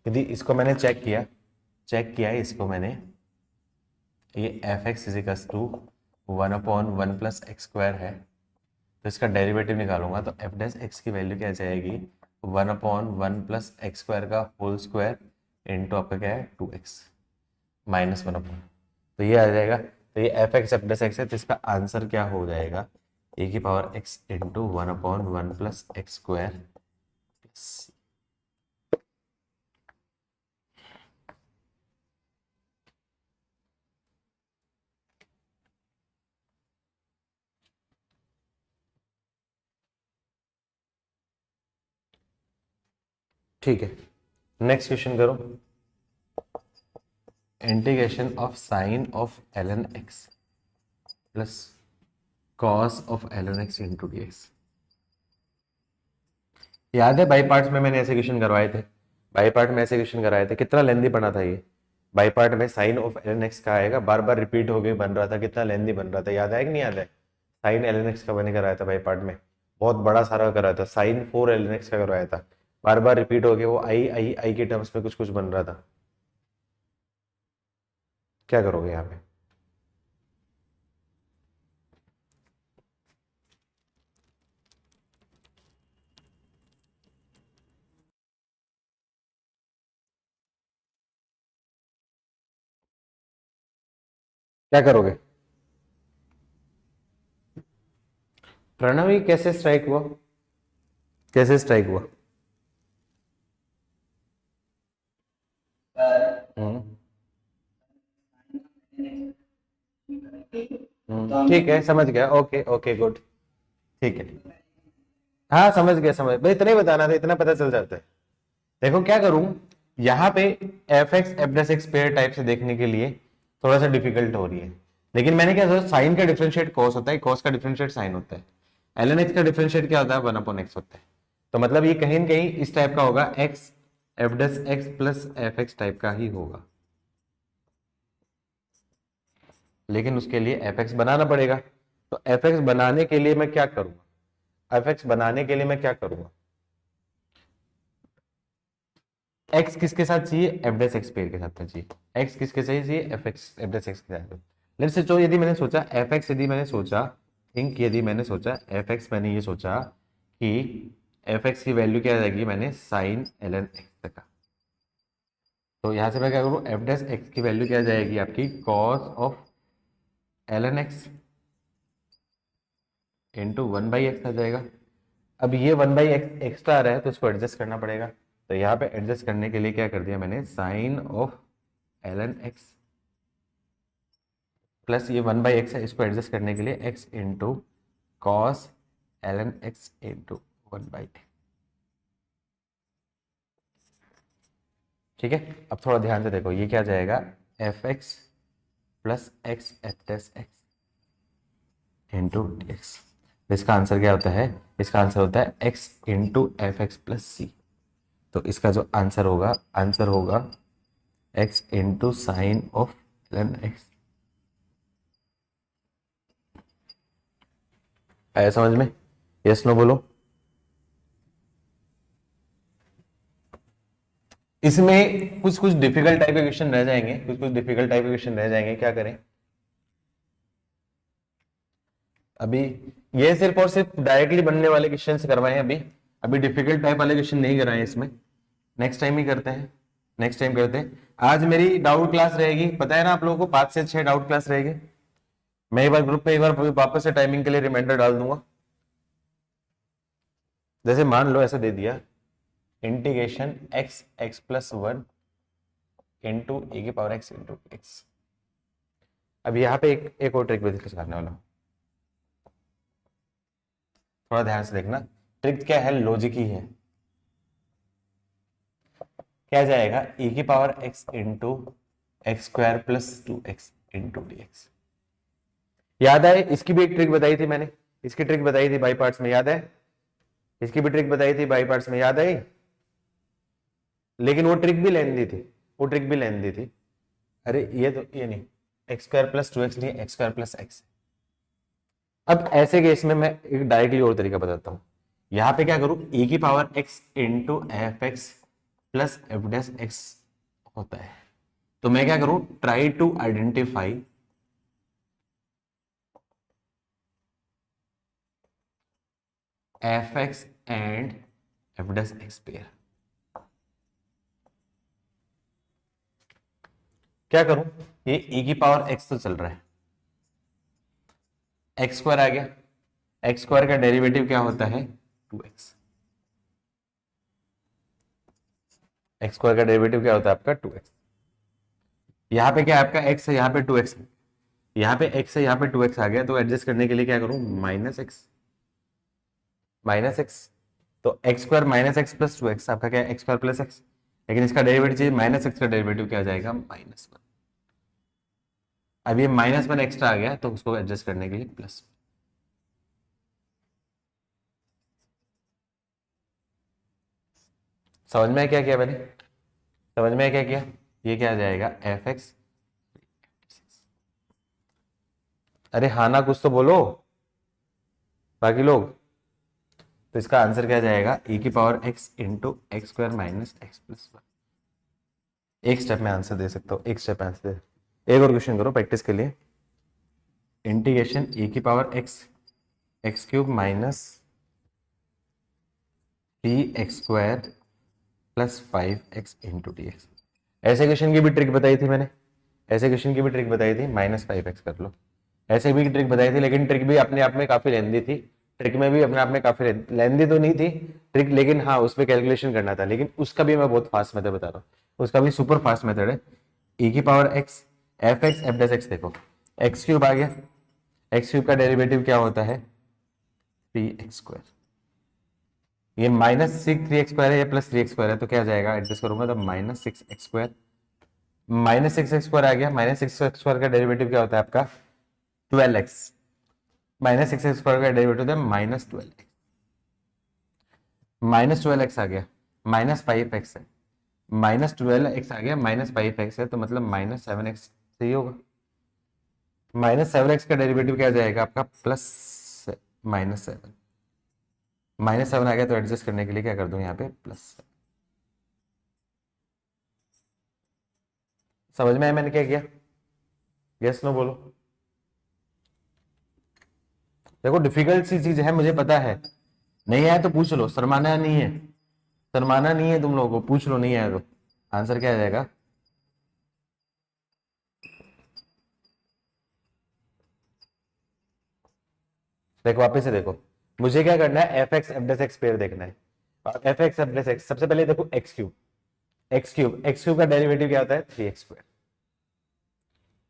यदि इसको मैंने चेक किया इसको मैंने, ये f x is equals to 1 upon 1 plus x square है, तो इसका डेरिवेटिव निकालूंगा तो एफ डैश एक्स की वैल्यू क्या जाएगी? 1 अपॉन 1 प्लस एक्स स्क्वायर का होल स्क्वायर इंटू आपका क्या है 2x माइनस 1 अपॉन, तो ये आ जाएगा। तो ये f x f dash x है, तो इसका आंसर क्या हो जाएगा? ए की power x into 1 upon 1 plus x square plus. ठीक है, नेक्स्ट क्वेश्चन करो। Integration of sine of ln x plus cos of ln x into dx। याद है बाई पार्ट्स में मैंने ऐसे क्वेश्चन करवाए थे, बाई पार्ट में ऐसे क्वेश्चन कराए थे, कितना लेंदी बना था ये। बाई पार्ट में साइन ऑफ ln x का आएगा, बार बार रिपीट हो गई बन रहा था, कितना लेंदी बन रहा था, याद है कि नहीं याद है? साइन ln x का मैंने कराया था बाई पार्ट में, बहुत बड़ा सारा कराया था, साइन 4 ln x का करवाया था, बार बार रिपीट हो गया, वो आई आई आई के टर्म्स में कुछ कुछ बन रहा था। क्या करोगे यहाँ पे? क्या करोगे? प्रणव, ये कैसे स्ट्राइक हुआ? कैसे स्ट्राइक हुआ? हम्म ठीक है, समझ गया, ओके ओके गुड। ठीक है, हाँ समझ गया, समझ भाई, इतना ही बताना था, इतना पता चल जाता है। देखो क्या करूं, यहाँ पे F x f dash x pair type से देखने के लिए थोड़ा सा डिफिकल्ट हो रही है, लेकिन मैंने क्या सोचा, साइन का डिफरेंशिएट कॉस होता है, कॉस का डिफरेंशिएट साइन होता है, एल एन एक्स का डिफरेंशिएट क्या होता है? 1 अपॉन एक्स होता है। तो मतलब ये कहीं न कहीं इस टाइप का होगा, x f dash x plus F x type का ही होगा, लेकिन उसके लिए एफ एक्स बनाना पड़ेगा। तो एफ एक्स बनाने के लिए मैं क्या करूंगा? एफ एक्स बनाने के लिए मैं क्या करूंगा? एक्स किसके साथ चाहिए? एफ डैश एक्स पेयर के साथ में चाहिए। एक्स किसके साथ चाहिए? F x f dash x के साथ। लेट्स से, यदि मैंने सोचा एफ एक्स, यदि मैंने सोचा थिंक, यदि मैंने सोचा एफ एक्स, मैंने ये सोचा कि एफ एक्स की वैल्यू क्या आ जाएगी, मैंने साइन एल एन एक्स तक। तो यहां से मैं क्या करूँ, एफ डैश एक्स की वैल्यू क्या आ जाएगी आपकी? Cos of l n x into 1/x आ जाएगा। अब ये 1/x एक्स्ट्रा आ रहा है, तो इसको एडजस्ट करना पड़ेगा। तो यहाँ पे एडजस्ट करने के लिए क्या कर दिया मैंने, sine of l n x plus ये 1/x है, इसको एडजस्ट करने के लिए x into cos l n x into 1/x। ठीक है, अब थोड़ा ध्यान से देखो, ये क्या जाएगा, f x plus x f dash x into x. इसका आंसर क्या होता है? इसका आंसर होता है x into f x plus c. तो इसका जो आंसर होगा x into sine of ln x. आया समझ में? यस नो बोलो। इसमें कुछ कुछ डिफिकल्ट टाइप के क्वेश्चन रह जाएंगे, कुछ कुछ डिफिकल्ट टाइप के क्वेश्चन रह जाएंगे, क्या करें अभी? ये सिर्फ और सिर्फ डायरेक्टली बनने वाले क्वेश्चन से करवाए हैं अभी। अभी डिफिकल्ट टाइप वाले क्वेश्चन नहीं कराए इसमें, नेक्स्ट टाइम ही करते हैं, नेक्स्ट टाइम करते हैं। आज मेरी डाउट क्लास रहेगी, पता है ना आप लोगों को, 5 से 6 डाउट क्लास रहेगी। मैं एक बार ग्रुप में एक बार वापस से टाइमिंग के लिए रिमाइंडर डाल दूंगा। जैसे मान लो ऐसा दे दिया, integration x x plus 1 into a की पावर एक्स इंटू एक्स। अब यहाँ पे एक और ट्रिक डिस्कस करने वाला हूँ, थोड़ा ध्यान से देखना। ट्रिक क्या है? लॉजिक ही है। क्या जाएगा? e की power x into x square plus 2x into d x. याद है? इसकी भी एक ट्रिक बताई थी मैंने, इसकी ट्रिक बताई थी बाई पार्ट्स में, याद है? इसकी भी ट्रिक बताई थी बाई पार्ट्स में, याद आई? लेकिन वो ट्रिक भी लेंदी थी, वो ट्रिक भी लेंदी थी। अरे ये तो ये नहीं, एक्स स्क्वायर प्लस 2x नहीं, एक्स स्क्वायर प्लस एक्स। अब ऐसे केस में मैं एक डायरेक्टली और तरीका बताता हूं। यहां पे क्या करूं? e की power x into f x plus f dash x होता है, तो मैं क्या करूं? Try to identify f x and f dash x pair. क्या करूं? ये e की पावर x तो चल रहा है, एक्स स्क्वायर आ गया, एक्स स्क्वायर का डेरिवेटिव क्या होता है? 2x। एक्स स्क्वायर का डेरिवेटिव क्या होता है आपका? 2x। यहाँ पे क्या है आपका? x है, यहाँ पे 2x, यहाँ पे x है, यहाँ पे 2x आ गया, तो एडजस्ट करने के लिए क्या करूं? Minus x, minus x. तो x square minus x plus 2x आपका क्या है? X square plus x. लेकिन इसका डेरिवेटिव चाहिए, माइनस एक्स का डेरिवेटिव क्या आ जाएगा? -1। अब ये -1 एक्स्ट्रा आ गया, तो उसको एडजस्ट करने के लिए प्लस। समझ में क्या किया मैंने? समझ में क्या किया? ये क्या आ जाएगा? F x. अरे हाँ ना, कुछ तो बोलो बाकी लोग। तो इसका आंसर क्या जाएगा? e की power x into x square minus x plus 1। एक स्टेप में आंसर दे सकता हूँ, एक स्टेप में आंसर दे। एक और क्वेश्चन करो प्रैक्टिस के लिए। इंटीग्रेशन e की power x x cube minus 3x square plus 5x into d x. ऐसे क्वेश्चन की भी ट्रिक बताई थी मैंने, ऐसे क्वेश्चन की भी ट्रिक बताई थी, -5x कर लो। ऐसे भी ट्रिक बताई थी, लेकिन ट्रिक भी अपने आप में काफी लेंदी थी। ट्रिक में भी अपने आप में काफी लेंदी तो नहीं थी ट्रिक, लेकिन हाँ उस पर कैलकुलेशन करना था। लेकिन उसका भी मैं बहुत फास्ट मेथड बता रहा हूँ, उसका भी सुपर फास्ट मेथड है। e की power x F x f dash x, देखो एक्स क्यूब आ गया, एक्स क्यूब का डेरिवेटिव क्या होता है? 3x square. ये -3x स्क्वायर है, ये +3x स्क्वायर है, तो क्या जाएगा? एडजस्ट करूंगा तो -6x स्क्वायर, -6x स्क्वायर आ गया। -6x स्क्वायर का डेरिवेटिव क्या होता है आपका? 12x। -6x स्क्वायर का डेरिवेटिव होता है -12x। -12x आ गया, -5x है, -12x आ गया, -5x है, तो मतलब -7x सही होगा। -7x का डेरिवेटिव क्या जाएगा आपका? +7। -7 आ गया, तो एडजस्ट करने के लिए क्या कर दूं यहाँ पे? प्लस। समझ में आया मैंने क्या किया? यस नो बोलो। देखो डिफिकल्ट सी चीज है, मुझे पता है, नहीं आया तो पूछ लो, शर्माना नहीं है, शर्माना नहीं है तुम लोगों को, पूछ लो, नहीं आया तो आंसर क्या आ जाएगा? देखो वापस से देखो, मुझे क्या करना है? F x f dash x pair देखना है। और F x f dash x, सबसे पहले देखो एक्स क्यूब, एक्स क्यूब का डेरिवेटिव क्या होता है? 3x square.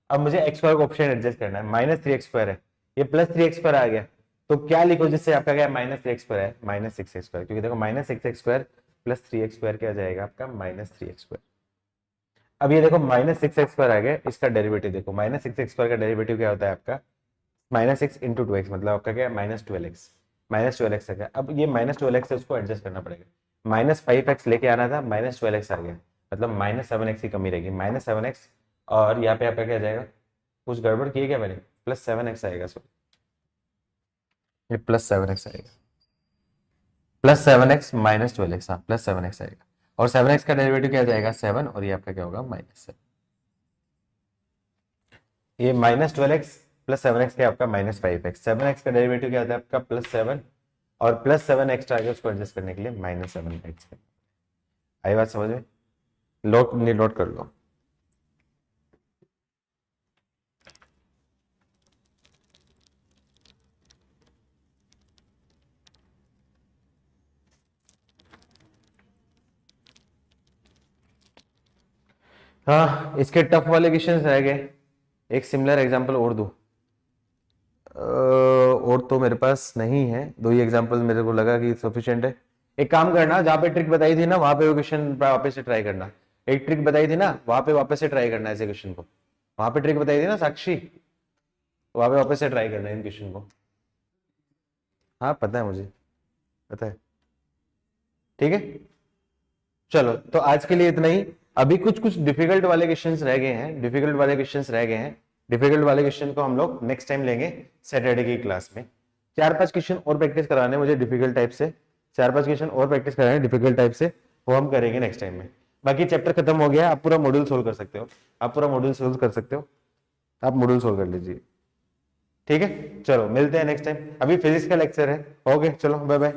अब मुझे एक्स स्क्वायर का ऑप्शन एडजस्ट करना है, -3x स्क्वायर है, ये +3x स्क्वायर आ गया, तो क्या लिखो जिससे आपका क्या? -3x स्क्वायर है, -6x स्क्वायर, क्योंकि देखो -6x square plus 3x square क्या जाएगा आपका? -3x square. अब ये देखो -6x स्क्वायर आ गया, इसका डेरिवेटिव देखो, -6x स्क्वायर का डेरिवेटिव क्या होता है आपका? -6 इंटू 2x, मतलब आपका क्या है? -12x, -12x आ गया। अब ये -12x है, उसको एडजस्ट करना पड़ेगा। -5x लेके आना था, -12x आ गया, मतलब -7x की कमी रहेगी, -7x, और यहाँ पे आपका क्या जाएगा, कुछ गड़बड़ की है क्या मैंने, +7x आएगा, सो ये +7x आएगा, +7x -12x, हाँ +7x आएगा, और 7x का डेरिवेटिव क्या जाएगा 7, और ये आपका क्या होगा -7, ये -12x +7x क्या आपका -5x, 7x का डेरिवेटिव क्या आता है आपका +7, और +7 एक्स्ट्रा आ गया, उसको एडजस्ट करने के लिए -7x। आई बात समझ में, नोट कर लो। हाँ, इसके टफ वाले क्वेश्चन रह गए, एक सिमिलर एग्जांपल और दूं, और तो मेरे पास नहीं है, दो ही एग्जांपल मेरे को लगा कि सफिशिएंट है। एक काम करना, जहाँ पे ट्रिक बताई थी ना वहां पे वो क्वेश्चन वापस से ट्राई करना, एक ट्रिक बताई थी ना वहां पे वापस से ट्राई करना ऐसे क्वेश्चन को, वहां पे ट्रिक बताई थी ना साक्षी, वहां पे वापस से ट्राई करना इन क्वेश्चन को। हाँ पता है मुझे, पता है, ठीक है। चलो तो आज के लिए इतना ही, अभी कुछ कुछ डिफिकल्ट वाले क्वेश्चंस रह गए हैं, डिफिकल्ट वाले क्वेश्चंस रह गए हैं, डिफिकल्ट वाले क्वेश्चन को हम लोग नेक्स्ट टाइम लेंगे सैटरडे की क्लास में। 4-5 क्वेश्चन और प्रैक्टिस कराने मुझे डिफिकल्ट टाइप से, 4-5 क्वेश्चन और प्रैक्टिस कराने डिफिकल्ट टाइप से, वो हम करेंगे नेक्स्ट टाइम में। बाकी चैप्टर खत्म हो गया, आप पूरा मॉड्यूल सोल्व कर सकते हो, आप पूरा मॉड्यूल सोल्व कर सकते हो, आप मॉड्यूल सोल्व कर लीजिए, ठीक है। चलो मिलते हैं नेक्स्ट टाइम, अभी फिजिक्स का लेक्चर है, ओके चलो बाय बाय।